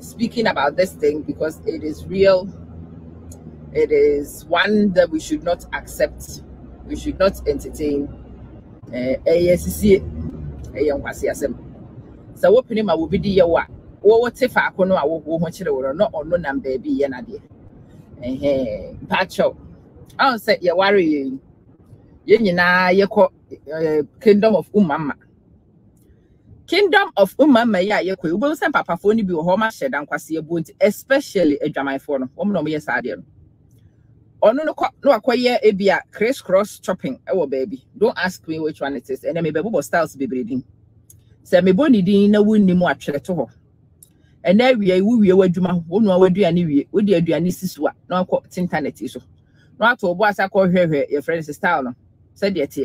S2: speaking about this thing because it is real. It is one that we should not accept. We should not entertain. So what penny will be the year what? What if I can know I will watch it or not or no number baby and patch up. I'll say you're worrying. You call Kingdom of Umama. Kingdom of Umama, yeah, you will send Papa Phone be home, shed and quasi a boot, especially a Jamai phone. No, yes, I did. Or no, acquire a beer, crisscross chopping. Oh, baby, don't ask me which one it is, and I may be able styles be breeding. Say, me bonny dinner win more at to her. And there we were Juma, one hour do any with the Adrianis, no quote internet issue. Not to what I call her, your friend's style. Said yet,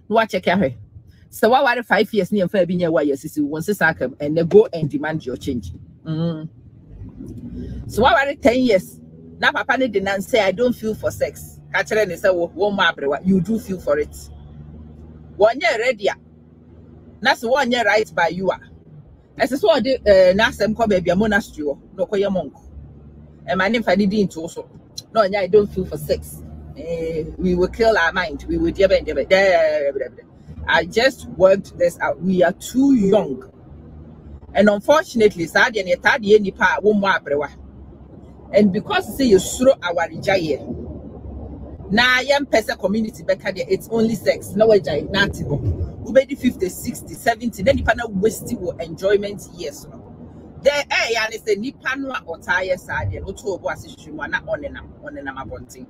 S2: no, I check her. So why are 5 years near fair being why your sister wants to sack him and they go and demand your change? So why are it 10 years? Now Papa didn't say I don't feel for sex. Catcher and say, you do feel for it. 1 year ready. That's 1 year right by you are. As a sword, Nasem come baby a monastery, no call your monk. And my name I didn't also. No, I don't feel for sex. We will kill our mind. We will I just worked this out. We are too young. And unfortunately, and because say you throw our jaye. Now young person community back there, it's only sex. No way jay nothing. Ubedi 50, 60, 70, then you can waste your enjoyment years. There, and it's a nipanwa or tire side, and also was not on a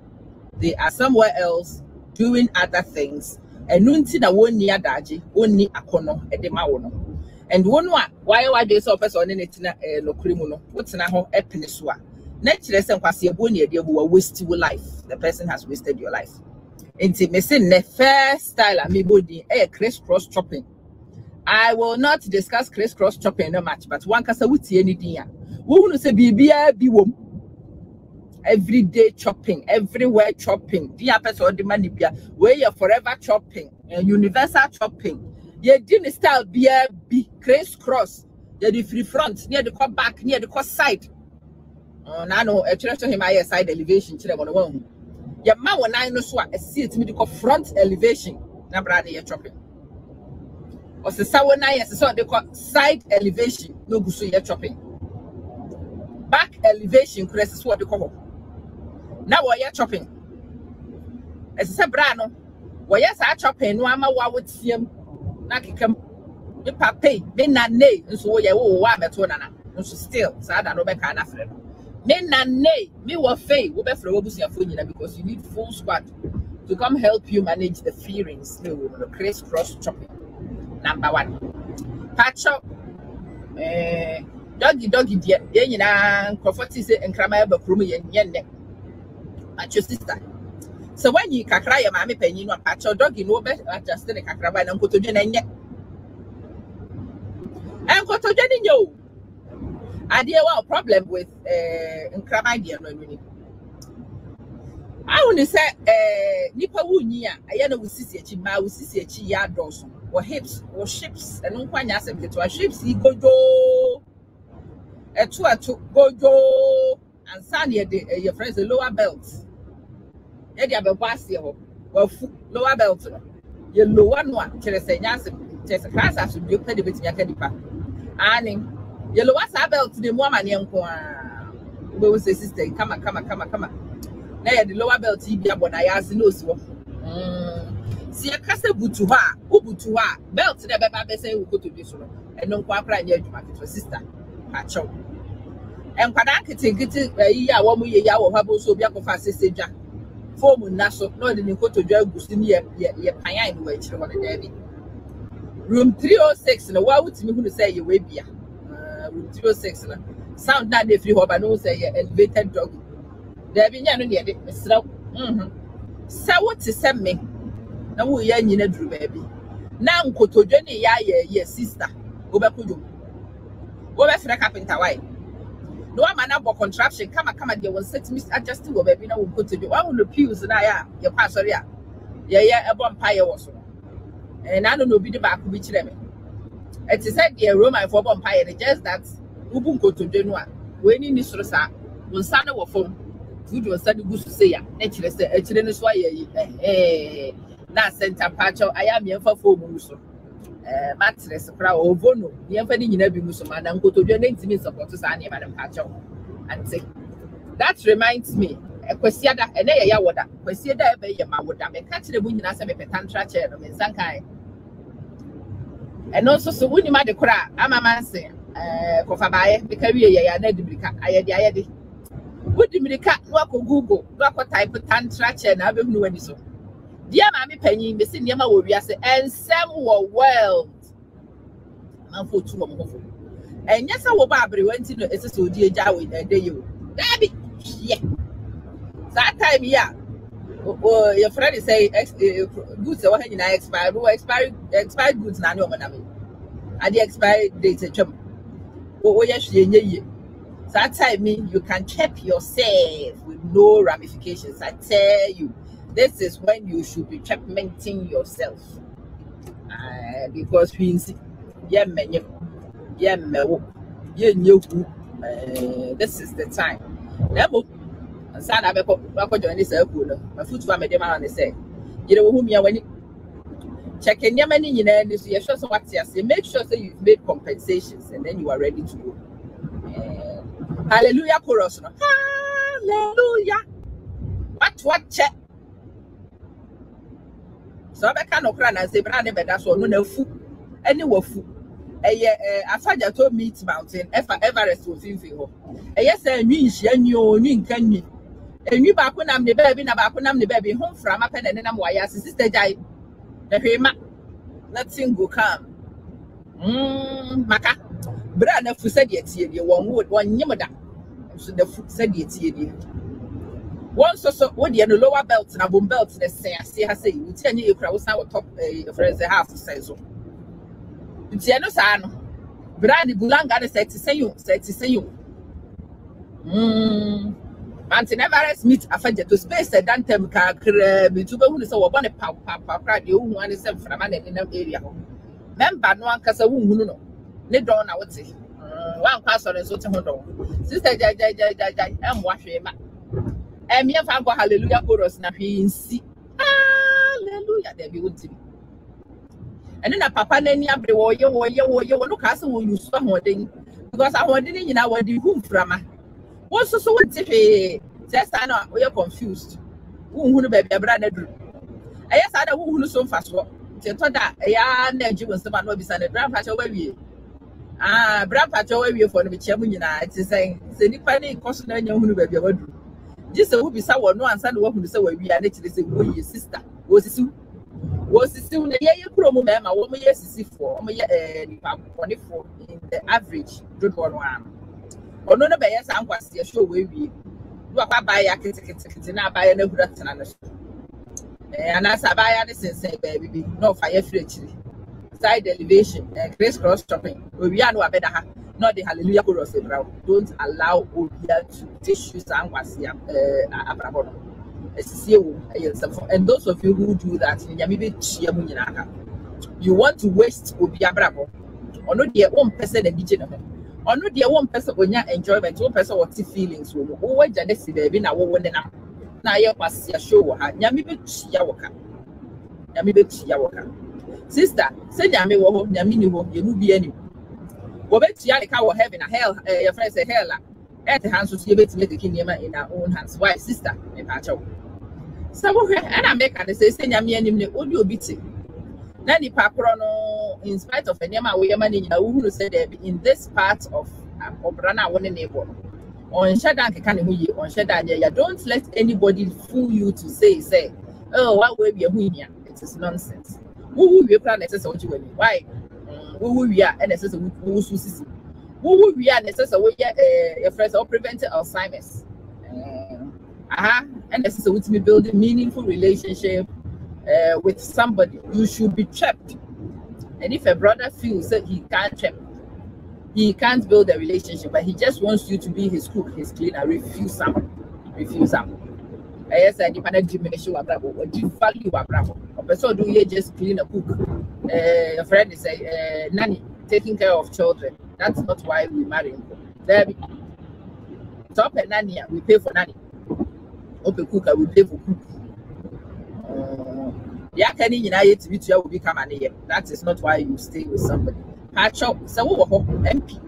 S2: they are somewhere else doing other things. And nunti na one near daji, only a kono, a demaono. And one why they so person in it no criminal, what's na ho a peniswa. Naturally, some quasi a bonny idea who are wasting your life. The person has wasted your life. Intimacy, the first style of me body, a crisscross chopping. I will not discuss crisscross chopping no much, but one can say with any day. We want to say be everyday chopping, everywhere chopping. Dear person, the money be where you're forever chopping and universal chopping. You didn't style be crisscross. You the free front near the cut back, near the cut side. I know a church to him I side elevation. Your man when I know so I see it me the front elevation. Na brother you're chopping. Or the sour nine so they call side elevation. No good so you're chopping. Back elevation crest is what they call. Now what you're chopping? As a brano, why yes I chopping no ama wa would see him. Nakikam the pay, me na nay, and so ya oh wa metonana. No still, so I don't know back enough. Me na nay, me wa fay, we be for obusia phone because you need full squad to come help you manage the feelings. No, the crisscross chopping. Number one. Patch up. Doggy dear, you know, comforty say and cram over from yen. At your sister. So when you cry your mammy penny, no patch your doggy no better just in a cacraba and go to Jen and yet. And go to Jenny, yo. I dear well problem with cram idea, no really. I only say, Nipa Wunia, I know we see a chima, we see a chia dorsum, or hips, or ships, and no one has to a ships, he go. A two go, and Sunny, your friends, the lower belt. Eddie have a basio, well, lower belt. Your lower one, till I say, yes, just a class as you pay the bit of your Annie, your lower belt to the woman, young one. We will say, sister, come on. Now the lower belt be about I ask no so. See a castle butuha, belt never baby say we go to this one. And no quite cry near to my sister. Patch up. And Padanka take it a year, 1 year, or have also be a fast sister. Form Nassau, no, the go to Joe Gustini, ye pine wage on the Debbie. Room 306, and why would you say you will be? Room 306, sound not if you have a nose, elevated dog. There be none near it, Mr. So what to send me? Now we are in a drew baby. Now go to Jenny, ye sister. Go back to you. Go back to the carpenter. Why? No man about contraption. Come, there was 6 Miss adjusting go baby. Now we'll go to you. I will refuse and I are your pastor. Yeah, a vampire also. And I don't know, be the back which them. It is said the Roman for vampire, just that Ubun go to Genoa. When in this rosa, when Sana were phone. Good was study good to say, actually, why na center patch. I am here for 4 months. Mattress, crowd, or bono, the empty in every Muslim, and go to your name to me support to Sani, Madam Patcho. And say, that reminds me, a question that and a yawader, question that be your mouth, and catch the women as a petantra chair of Sankai. And also, so when you might cry, I'm a man saying, Kofabaye, the career, I had the Would the cat walk on Google, walk type of tantra and I don't know any so. Dear Mammy Penny, Miss Yama will be and some were well. Man for 2 months. And yes, our Barbary went in a so dear Jawi and day you. Dabby, yeah. That time, yeah. Oh, your friend say goods are when I expired goods now, no, madam. And the expired date a chum. Oh, yes, ye. So that time mean you can keep yourself with no ramifications. I tell you, this is when you should be checkmating yourself. Because we see, this is the time. Son, I be join this airport. My foot for me, and say, you know whom you are when checking your money in and you sure so what you say. Make sure that you've made compensations and then you are ready to go. Hallelujah, chorus. Hallelujah. What check? So I can't cry and say, Brand, that's all no food. Any food. Afaja to meet mountain Everest will feel. Yes, and you can you. And you back when I'm the baby, the baby home from a pen and then I'm why sister died. The hema, nothing go come. Maka, Brother for said yet, you one yamada. So the food said yet, once so what the lower belt and a boom belt, the say, I say, you tell you crowds now top friends, they have to say so. It's no san. Brady Bulanga said to say you. Mountain Everest meet a fedget to space a dantem car, be to go so one a papa, you one is sent from an in the area. Member no one cast a wound, no. They don't know what say. One pastor is what Sister I'm washing. And me and Fango Hallelujah chorus na he see. Hallelujah, there be would. And then a papa nani abre wo ye no castle will use something because I want in our the home from what's so what if just I know we are confused. Who baby a brother drew. I yes I don't who so fast work. That ya never was the man will be sent a grandpa away. Grandpa away for the chairman it's saying Nippany cost who baby would. Just a whoopie sour no answer what who say we are actually saying your sister was still the year promo ma'am, a woman yes for in the average good one. Or no, but yes, I'm was the show we do a buy a kit now buy an and as I buy anything say baby, no fire free side elevation, grace cross shopping. We are no better, not the hallelujah chorus. Don't allow Obia to tissue and was here. And those of you who do that, you want to waste Obia Bravo. Or not their one person and digital. Or not their one person when you enjoyment, one person what feelings will always just baby now one now you pass your show Yami Yawaka. Sister, say Yami wo Yamini wo you be any. Go back to Yalika or having a hell your friend say hell at the hands to make the kingdom in our own hands. Why sister in Pacho? So and I make and say Yami and audio beating. Nani Paprono, in spite of a name, we are managing who said in this part of Obrana one neighbor. On Shadan Kanimuyi, on Shadan, don't let anybody fool you to say, oh, what will be a winner? It is nonsense. Who will be plan necessary? Why? Who will we are and necessary? Who will we are necessary? Your friends all prevented Alzheimer's. And necessary to be building meaningful relationship. With somebody, you should be trapped. And if a brother feels that he can't trap, he can't build a relationship, but he just wants you to be his cook, his cleaner, refuse him. Yes, I depend diminish your bravo, or devalue your bravo. So do you just clean a cook? A friend is a nanny taking care of children. That's not why we marry. There be top a nanny, we pay for nanny. Open cooker, we pay for cook. Yeah, can you will become an ear. That is not why you stay with somebody. Patch up, so MP.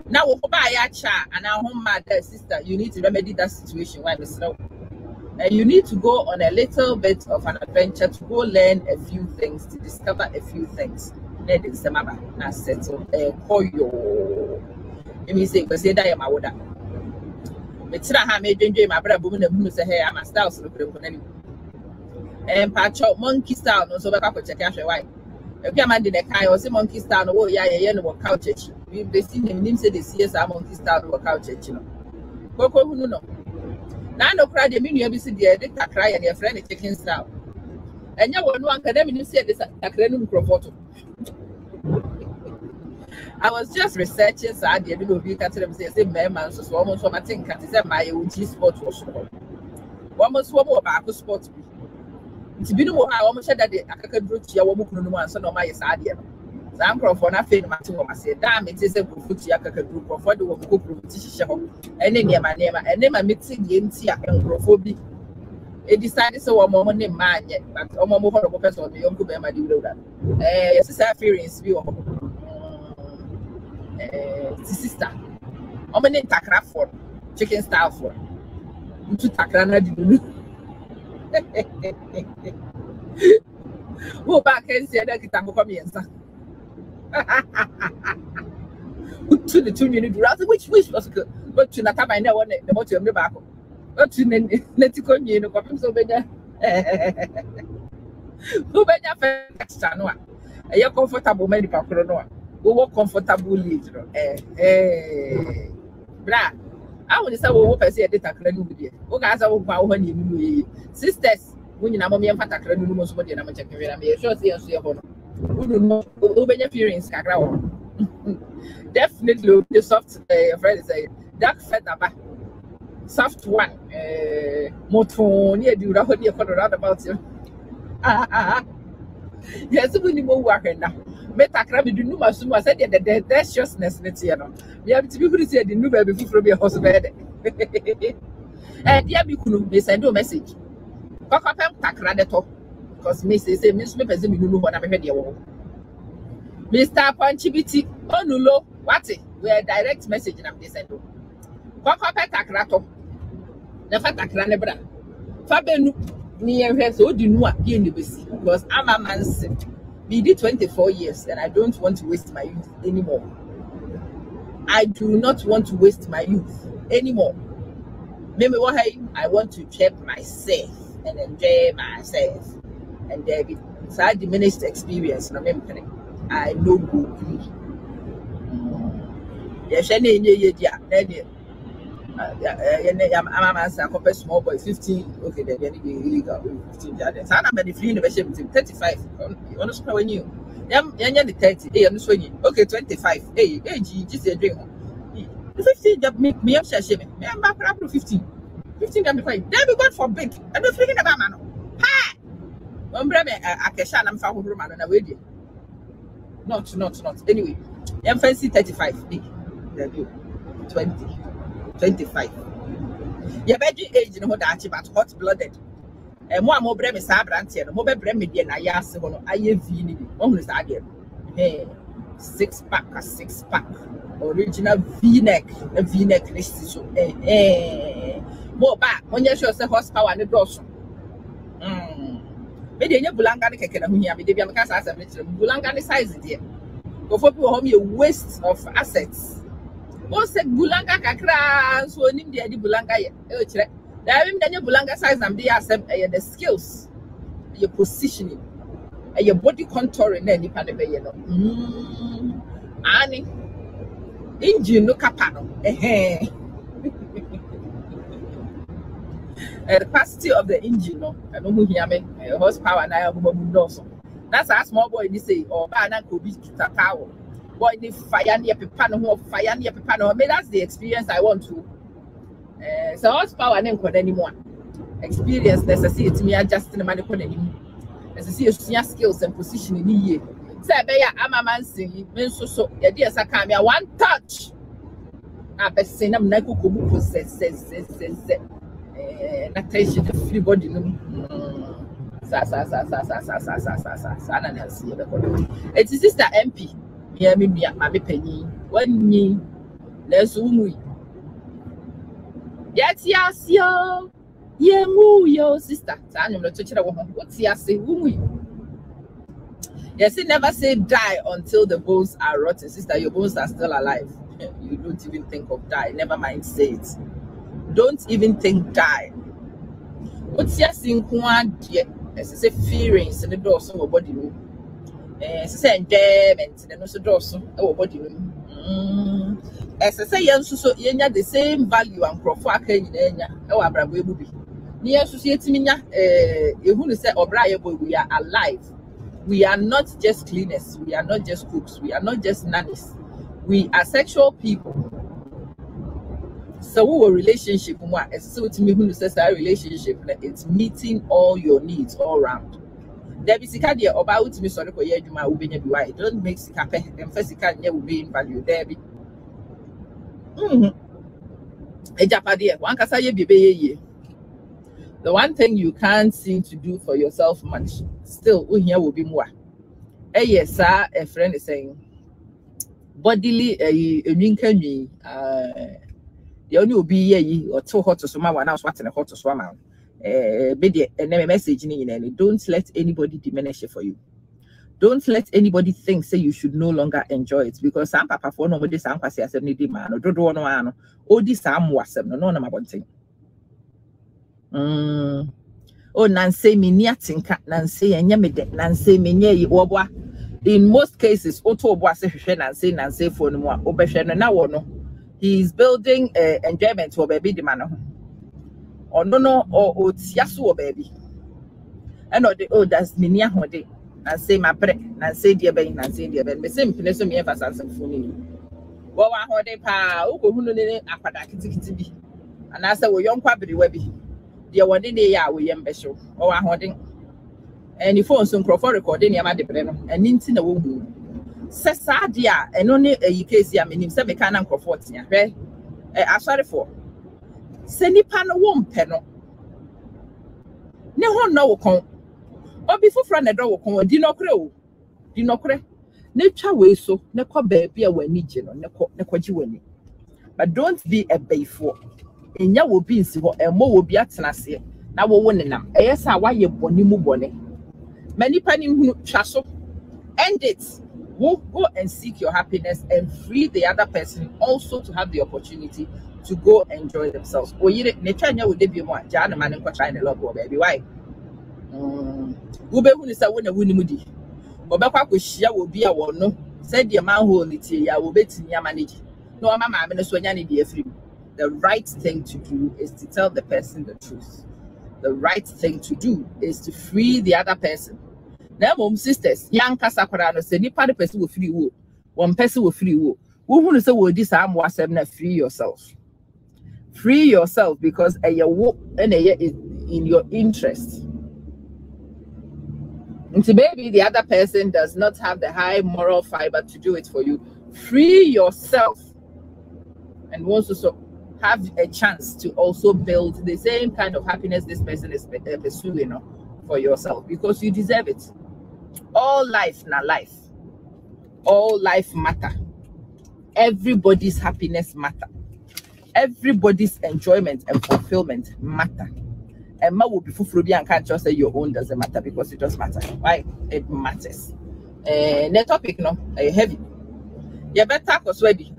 S2: Now, buy a child and our home mother, sister, you need to remedy that situation when it's slow. And you need to go on a little bit of an adventure to go learn a few things, to discover a few things. Then it's the mama. I said, so, call your. Let me say, because I am my order. It's not how I made my brother woman who say, hey, I'm a style. And patch out monkey style, no so back up check out why. If you man did a kind or say monkey style, oh yeah, no couch. We've seen him say the CS monkey style or couch, you know. Coco who no. Now no cry the mean you be see the cry and your friend chicken style. And you one can say this at Renum Crofoto. I was just researching, so I didn't know if you can tell them say man, so almost what I think I said my OG sport was almost one more about sports. To be no how almost said that I could do to your woman, so no my is idea. Some for nothing, I said, damn, it is a good group of what do cook and then my name and then my mixing the NC and Grophobia. It decided so a moment named man yet, but a more horrible person, the uncle Bema do that. Yes, it's a feelings view sister. I'm an takra for chicken style for to takrana do. Who back and say that it's a To the 2 minute route, which was good. But to not have I know the motor of the back. But to Netico, you know, so better. Who better for a you're comfortable medical corona. We work comfortably. Bra. I would say, what I say, data credit. Who guys are when you sisters, when you know me and Fata credit, most of the number checking. I'm sure see us here. Who don't know who experience. Definitely the soft friend say dark feather back. Soft one. Motor near do that when you around about you. Yes, we need more work now. Meta crab do no much more said the deliciousness next year. We have to be able to say the new baby before be a husband. And yeah, we could send a message. Cock up and tackle the top because Mrs. say, Miss Mepes, you know what I'm here. Mr. Ponchibiti, oh no, what it? We are direct message in this end. Cock up and tackle the Fatakran bra. Fabenu near her so do not in the busy because I'm a man. We did 24 years and I don't want to waste my youth anymore. I do not want to waste my youth anymore. Maybe what I want to check myself and enjoy myself. And there be so diminished experience. I know good. Yes, I'm a small boy, 15. Okay, then illegal 15. I'm a free university 35. You understand when you? You're 30. Hey, I'm swinging. Okay, 25. Hey, just a drink. 15 that make me upset. I'm back up to 15. 15 that be fine. Then we got for big. I'm not feeling about man. Ha! I can shine. I'm found room and away. Not. Anyway, I'm fancy 35. Hey, there you 20. 25. Your better age in what but hot blooded. And one more brem is Sabrantian, more bremidian. I asked one, I have almost again. Hey, 6-pack, a 6-pack, original V-neck, a V-neck list. So, more back when you show us a horsepower and the dorsal. Maybe in your Bulanga, the Kakan, maybe I'm a cast as a Bulanga size, dear. Go for home, a waste of assets. Most Bulanga Kakra, so in India, the Bulanga, there Bulanga size and be the skills, your positioning, your body contouring, any part of it. Annie, engine no capano, the capacity of the engine, no, I don't know hear me, horsepower, and I have a that's a small boy, they say, or Bana could be Tatao. Boy, the fire near Pepano, fire near Pepano. I mean, that's the experience I want to. So, horsepower and then anymore. Experience necessitates me adjusting the money anymore. As I see your skills and position in the year. Say, I'm a man singing, so, your dear Sakamia, one touch. I bet saying I'm not going to says, Natasha, everybody. It's sister MP. Hear me, my penny. One ye, there's only. Yes, yo. Yeah, moo, yo, sister. I'm not touching a woman. What's yes, say, yes, it never say die until the bones are rotten. Sister, your bones are still alive. You don't even think of die. Never mind, say it. Don't even think die. What's yes in one, as I say, feelings in the door, so body. Say enjoyment and also doors our body. As I say, so yenya the same value and profile in our brave movie. Near society, who say O'Brien, we are alive. We are not just cleaners, we are not just cooks, we are not just nannies, we are sexual people. So, our relationship, so to me, who says our relationship, it's meeting all your needs all around. There be sikadia about me sorry for yeduma will be why don't make sikape and physical will be in value there be a japadia one kasa ye. The one thing you can't seem to do for yourself much still here will be more. Yes sir, a friend is saying bodily a ninkani the only will be ye or too hot to swim one house watching a hot to swim out. And a message in don't let anybody diminish it for you. Don't let anybody think say you should no longer enjoy it, because some papa for no this am kwase asem ni di man do no ano o di sam wasem no na mabonten. Oh, Nancy miniatinka, Nancy and Yamide, Nancy Minia Wabwa. In most cases, Otto was a Nancy for no more. Obeshan now, no. He is building enjoyment for baby the man. Or no, or Yasu baby. And oh, that's Minia Hode. Nancy, my pre, Nancy, dear Ben, Nancy, dear Ben, the same place of me as a phone. Well, I heard a pa, who knew a padaki, and I said, well, young Quabby Webby. The one day ya we special or holding and if on some crofo recording ya de breno and into the womb. Sadia and only a case ya meaning some kind of crofort ya, right? I'm sorry for Senny pan a womb penno. No one no con or before friend a door con dino cre. Nature way so ne kwa baby a wenijin or ne kwaji. But don't be a bay for. And ya will be in Sivo and more will be at Tanasi. Now we're winning them. Yes, I why you boni mu boni. Many penny chasso. End it. Go and seek your happiness and free the other person also to have the opportunity to go enjoy themselves. Or you nature will be more. Jana man and trying a lot more, baby. Why? Ube who is a winner winning moody. Obaka Kushia will be a one no. Said the man who only tea, I will bet in your manage. No, mamma, I'm going to be a free. The right thing to do is to tell the person the truth. The right thing to do is to free the other person. Now, mom sisters, young Casaparano said, "Nipa the person will free you. One person will free you. Who want to say, well, this I'm was free yourself. Free yourself because your work and is in your interest. And so maybe the other person does not have the high moral fiber to do it for you. Free yourself and also have a chance to also build the same kind of happiness this person is pursuing for yourself, because you deserve it. All life na life. All life matter. Everybody's happiness matter. Everybody's enjoyment and fulfillment matter. And ma will be fulfilled and can't just say your own doesn't matter, because it does matter. Why? It matters. The topic heavy. You better cause ready.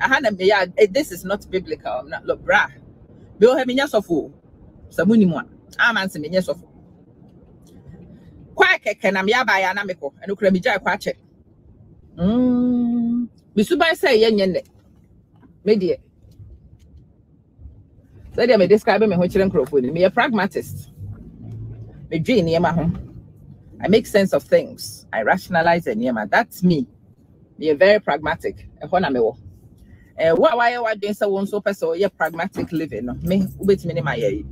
S2: This is not biblical. I'm not look bra. Bill have me yes of Samuni one. I'm answering yes of quack can am ya by anamico and ukramija quache. Misubai say yen media. So they may describe me which me a pragmatist. Me dream near my home. I make sense of things. I rationalize and near my that's me. Me a very pragmatic. Why doing so person yeah pragmatic living me wait me my year.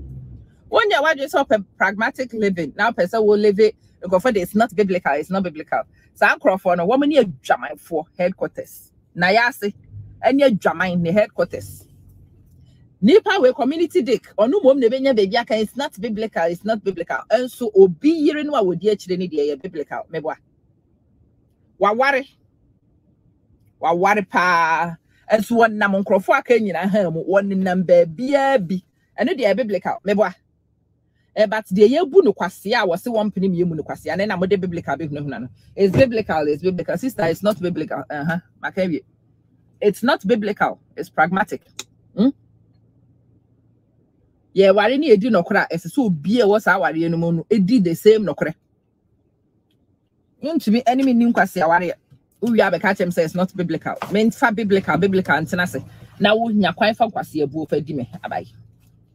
S2: One year why doing so pragmatic living now person will live it because it's not biblical, it's not biblical. So I'm crop for no woman near Jamaica for headquarters. Nayasi and near Jamaica in the headquarters. Nipa we community dick or no mom nebenya baby it's not biblical, it's not biblical. And so obi yiri no would ye chile ni biblical. Mebwa. Wawari pa and so one namon crofwa kenina ham one number be and the biblical mebwa. But the yebu no kwasia was one penny mu no kwasia and then I'm biblical big no. It's biblical, sister, it's not biblical. It's not biblical, it's pragmatic. Yeah, why didn't you do no crack? It's so beer was our no it did the same no crack. To be enemy new kwasia warrior. We have a catch him says not biblical. Means for biblical and tenacity. Now we are quite for quasi a boo for dime.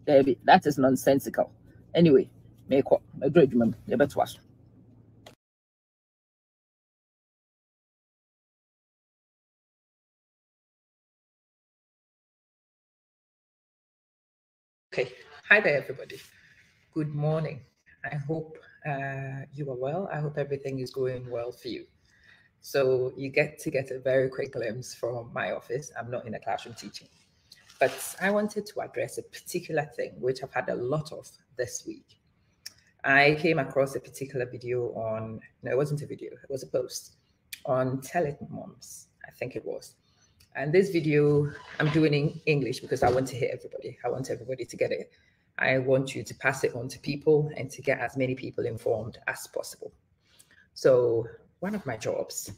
S2: That is nonsensical. Anyway, make up a great remember. You better watch.
S1: Okay. Hi there, everybody. Good morning. I hope you are well. I hope everything is going well for you. So you get a very quick glimpse from my office. I'm not in a classroom teaching, but I wanted to address a particular thing which I've had a lot of this week. I came across a particular video on, no, it wasn't a video, it was a post on Telemoms, I think it was. And this video, I'm doing in English because I want to hear everybody. I want everybody to get it. I want you to pass it on to people and to get as many people informed as possible. So One of my jobs,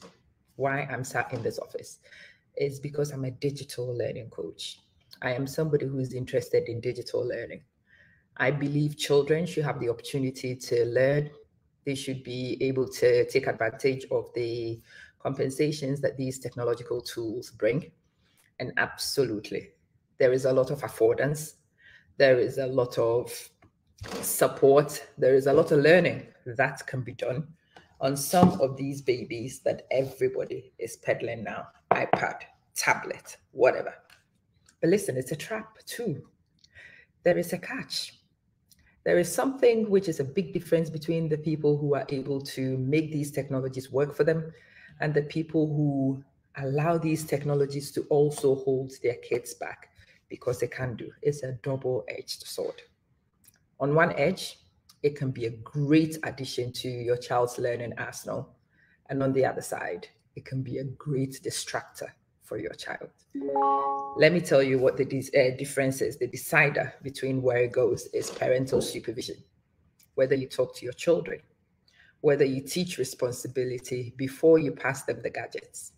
S1: why I'm sat in this office, is because I'm a digital learning coach. I am somebody who is interested in digital learning. I believe children should have the opportunity to learn. They should be able to take advantage of the compensations that these technological tools bring. And absolutely, there is a lot of affordance. There is a lot of support. There is a lot of learning that can be done on some of these babies that everybody is peddling now. iPad, tablet, whatever. But listen, it's a trap too. There is a catch. There is something which is a big difference between the people who are able to make these technologies work for them and the people who allow these technologies to also hold their kids back because they can do. It's a double-edged sword. On one edge, it can be a great addition to your child's learning arsenal. And on the other side, it can be a great distractor for your child. Let me tell you what the difference is. The decider between where it goes is parental supervision. Whether you talk to your children, whether you teach responsibility before you pass them the gadgets.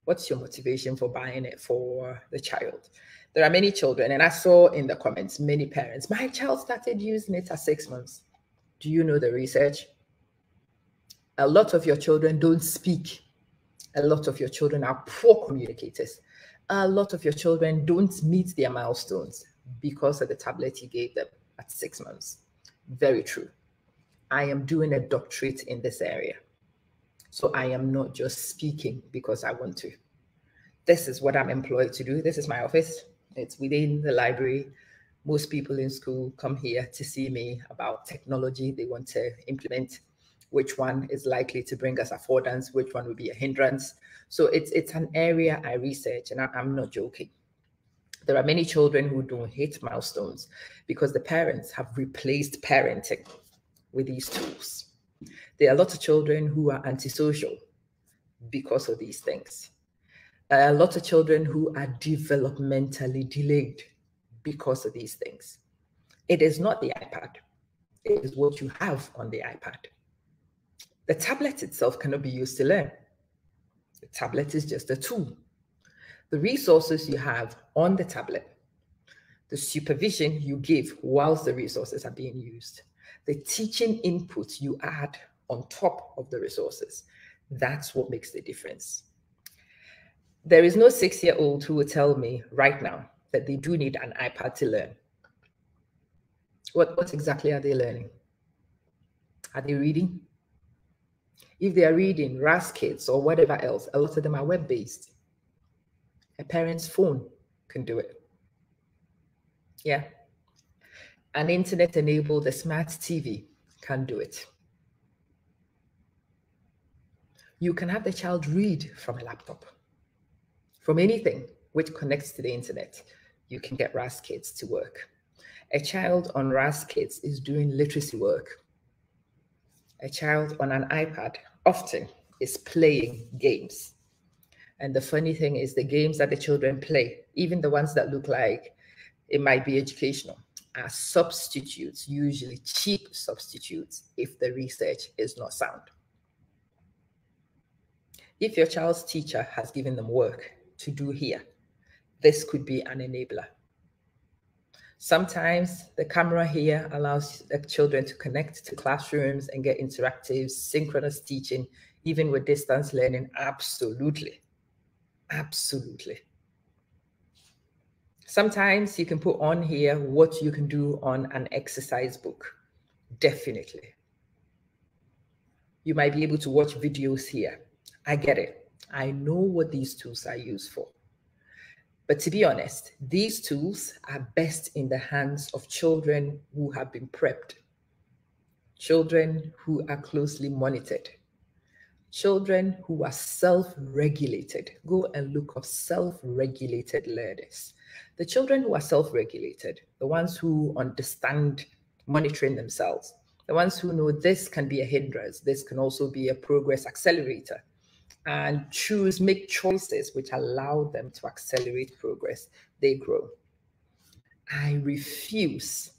S1: What's your motivation for buying it for the child? There are many children, and I saw in the comments, many parents, my child started using it at 6 months. Do you know the research? A lot of your children don't speak. A lot of your children are poor communicators. A lot of your children don't meet their milestones because of the tablet you gave them at 6 months. Very true. I am doing a doctorate in this area. So I am not just speaking because I want to. This is what I'm employed to do. This is my office. It's within the library. Most people in school come here to see me about technology they want to implement, which one is likely to bring us affordance, which one will be a hindrance. So it's an area I research, and I'm not joking. There are many children who don't hit milestones because the parents have replaced parenting with these tools. There are lots of children who are antisocial because of these things. A lot of children who are developmentally delayed because of these things. It is not the iPad. It is what you have on the iPad. The tablet itself cannot be used to learn. The tablet is just a tool. The resources you have on the tablet, the supervision you give whilst the resources are being used, the teaching input you add on top of the resources, that's what makes the difference. There is no 6-year-old who will tell me right now that they do need an iPad to learn. What exactly are they learning? Are they reading? If they are reading RAS Kids or whatever else, a lot of them are web-based. A parent's phone can do it. Yeah. An internet-enabled a smart TV can do it. You can have the child read from a laptop. From anything which connects to the internet, you can get RAS Kids to work. A child on RAS Kids is doing literacy work. A child on an iPad often is playing games. And the funny thing is the games that the children play, even the ones that look like it might be educational, are substitutes, usually cheap substitutes, if the research is not sound. If your child's teacher has given them work to do here, this could be an enabler. Sometimes the camera here allows the children to connect to classrooms and get interactive, synchronous teaching, even with distance learning. Absolutely. Absolutely. Sometimes you can put on here what you can do on an exercise book. Definitely. You might be able to watch videos here. I get it. I know what these tools are used for. But to be honest, these tools are best in the hands of children who have been prepped, children who are closely monitored, children who are self-regulated. Go and look up self-regulated learners. The children who are self-regulated, the ones who understand monitoring themselves, the ones who know this can be a hindrance, this can also be a progress accelerator, and make choices which allow them to accelerate progress, they grow. I refuse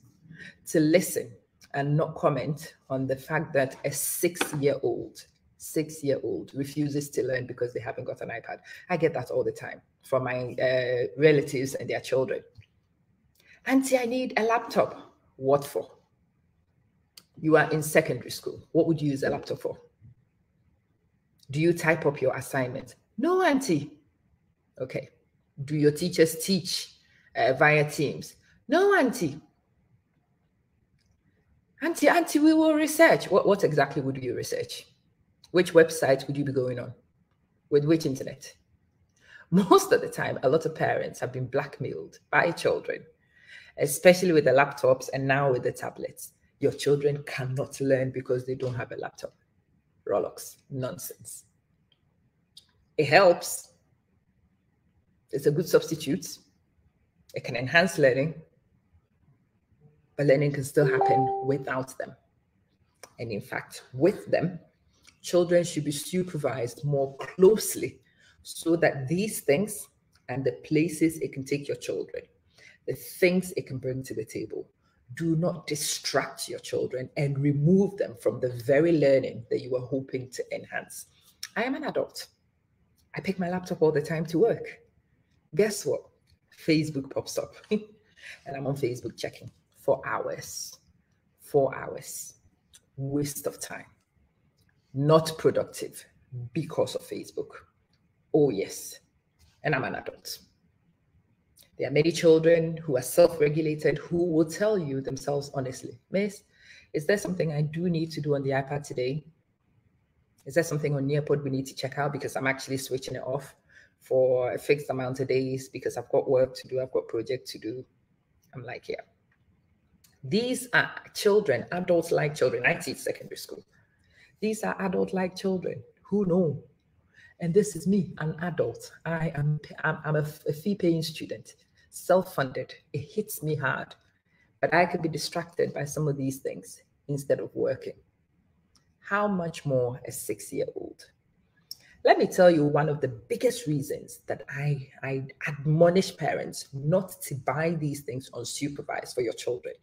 S1: to listen and not comment on the fact that a 6-year-old 6-year-old refuses to learn because they haven't got an iPad. I get that all the time from my relatives and their children. Auntie, I need a laptop. What for? You are in secondary school. What would you use a laptop for? Do you type up your assignment? No, Auntie. Okay. Do your teachers teach via Teams? No, Auntie. Auntie, we will research. What exactly would you research? Which website would you be going on? With which internet? Most of the time, a lot of parents have been blackmailed by children, especially with the laptops and now with the tablets. Your children cannot learn because they don't have a laptop. Rollocks, nonsense. It helps. It's a good substitute. It can enhance learning, but learning can still happen without them. And in fact, with them, children should be supervised more closely so that these things and the places it can take your children, the things it can bring to the table, do not distract your children and remove them from the very learning that you are hoping to enhance. I am an adult. I pick my laptop all the time to work. Guess what? Facebook pops up and I'm on Facebook checking for hours. 4 hours. Waste of time. Not productive because of Facebook. Oh, yes. And I'm an adult. There are many children who are self-regulated who will tell you themselves honestly, Miss, is there something I do need to do on the iPad today? Is there something on Nearpod we need to check out because I'm actually switching it off for a fixed amount of days because I've got work to do, I've got project to do? I'm like, yeah. These are children, adults-like children. I teach secondary school. These are adult-like children who know. And this is me, an adult. I'm a fee-paying student, self-funded. It hits me hard, but I could be distracted by some of these things instead of working. How much more a 6-year-old? Let me tell you one of the biggest reasons that I admonish parents not to buy these things unsupervised for your children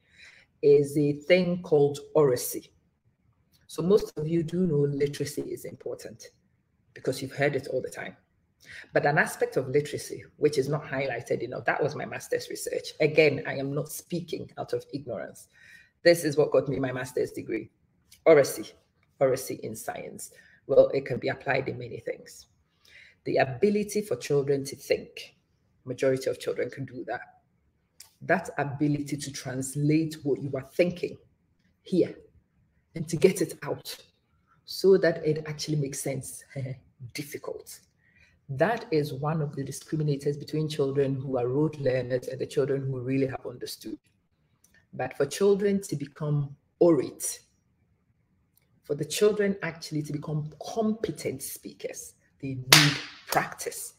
S1: is a thing called oracy. So most of you do know literacy is important because you've heard it all the time. But an aspect of literacy, which is not highlighted enough, that was my master's research. Again, I am not speaking out of ignorance. This is what got me my master's degree. Oracy in science. Well, it can be applied in many things. The ability for children to think, majority of children can do that. That ability to translate what you are thinking here and to get it out so that it actually makes sense, difficult. That is one of the discriminators between children who are rote learners and the children who really have understood. But for children to become orate, for the children actually to become competent speakers, they need practice.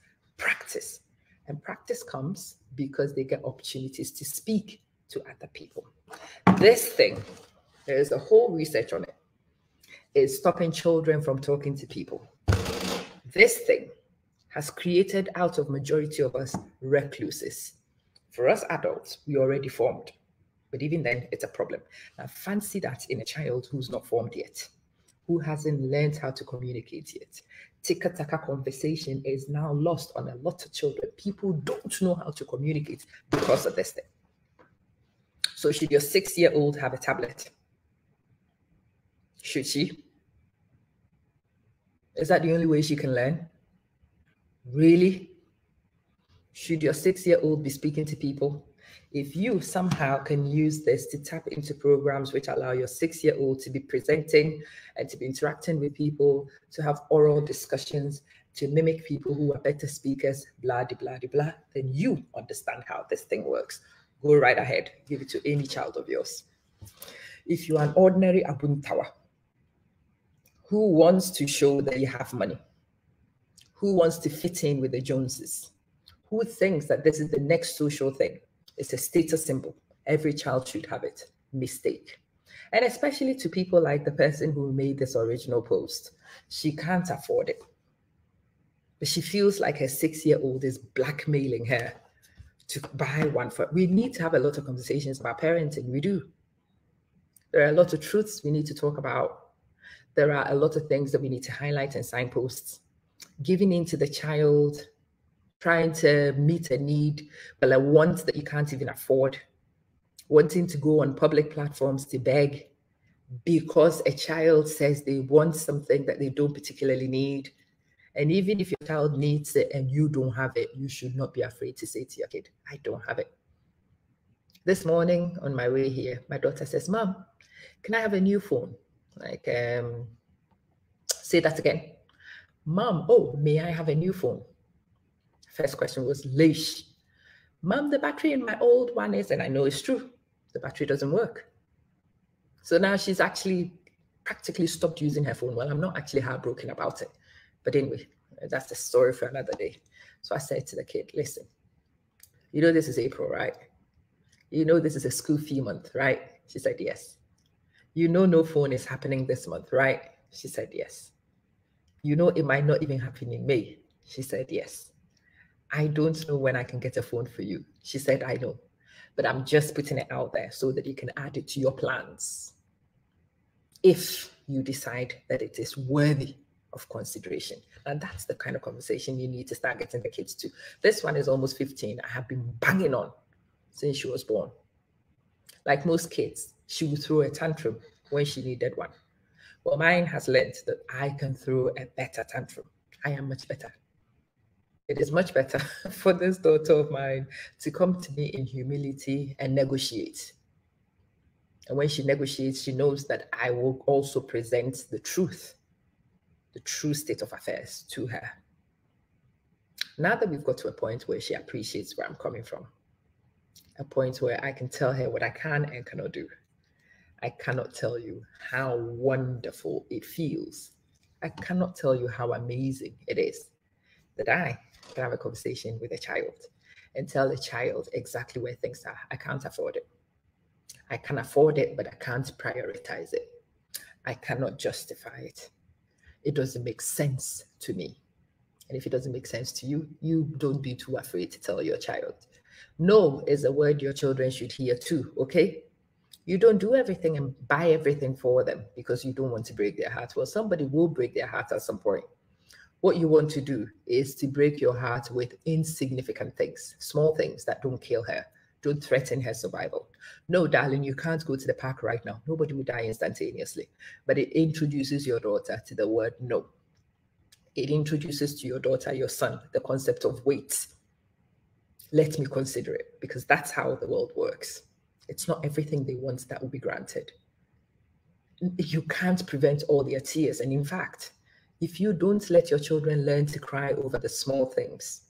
S1: And practice comes because they get opportunities to speak to other people. This thing, there's a whole research on it, is stopping children from talking to people. This thing has created out of majority of us recluses. For us adults, we already formed, but even then it's a problem. Now fancy that in a child who's not formed yet, who hasn't learned how to communicate yet. Tika-taka conversation is now lost on a lot of children. People don't know how to communicate because of this thing. So should your 6-year-old have a tablet? Should she? Is that the only way she can learn? Really? Should your 6-year-old be speaking to people? If you somehow can use this to tap into programs which allow your 6-year-old to be presenting and to be interacting with people, to have oral discussions, to mimic people who are better speakers, blah, blah, blah, then you understand how this thing works. Go right ahead. Give it to any child of yours. If you are an ordinary Abuntawa who wants to show that you have money, who wants to fit in with the Joneses, who thinks that this is the next social thing, it's a status symbol. Every child should have it. Mistake. And especially to people like the person who made this original post. She can't afford it. But she feels like her 6-year-old is blackmailing her to buy one for. We need to have a lot of conversations about parenting. We do. There are a lot of truths we need to talk about.
S4: there are a lot of things that we need to highlight and signposts. Giving in to the child, trying to meet a need, but a want that you can't even afford, wanting to go on public platforms to beg because a child says they want something that they don't particularly need. And even if your child needs it and you don't have it, you should not be afraid to say to your kid, I don't have it. This morning on my way here, my daughter says, Mom, can I have a new phone? Like, say that again. Mom, oh, may I have a new phone? First question was, Leish. Mom, the battery in my old one is, and I know it's true, the battery doesn't work. So now she's actually practically stopped using her phone. Well, I'm not actually heartbroken about it. But anyway, that's the story for another day. So I said to the kid, listen, you know this is April, right? You know this is a school fee month, right? She said, yes. You know no phone is happening this month, right? She said, yes. You know it might not even happen in May. She said, yes. I don't know when I can get a phone for you. She said, I know. But I'm just putting it out there so that you can add it to your plans if you decide that it is worthy of consideration. And that's the kind of conversation you need to start getting the kids to. This one is almost 15. I have been banging on since she was born. Like most kids, she would throw a tantrum when she needed one. Well, mine has learned that I can throw a better tantrum. I am much better. It is much better for this daughter of mine to come to me in humility and negotiate. And when she negotiates, she knows that I will also present the truth, the true state of affairs to her. Now that we've got to a point where she appreciates where I'm coming from, a point where I can tell her what I can and cannot do, I cannot tell you how wonderful it feels. I cannot tell you how amazing it is that I can have a conversation with a child and tell the child exactly where things are. I can't afford it. I can afford it, but I can't prioritize it. I cannot justify it. It doesn't make sense to me. And if it doesn't make sense to you, you don't be too afraid to tell your child. No is a word your children should hear too, okay? You don't do everything and buy everything for them because you don't want to break their heart. Well, somebody will break their heart at some point. What you want to do is to break your heart with insignificant things, small things that don't kill her, don't threaten her survival. No, darling, you can't go to the park right now. Nobody will die instantaneously. But it introduces your daughter to the word no. It introduces to your daughter, your son, the concept of wait. Let me consider it, because that's how the world works. It's not everything they want that will be granted. You can't prevent all their tears. And in fact, if you don't let your children learn to cry over the small things,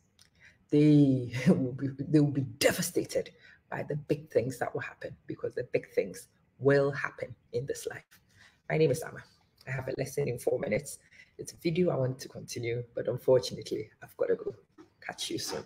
S4: they will be devastated by the big things that will happen, because the big things will happen in this life. My name is Amma. I have a lesson in 4 minutes. It's a video I want to continue, but unfortunately, I've got to go. Catch you soon.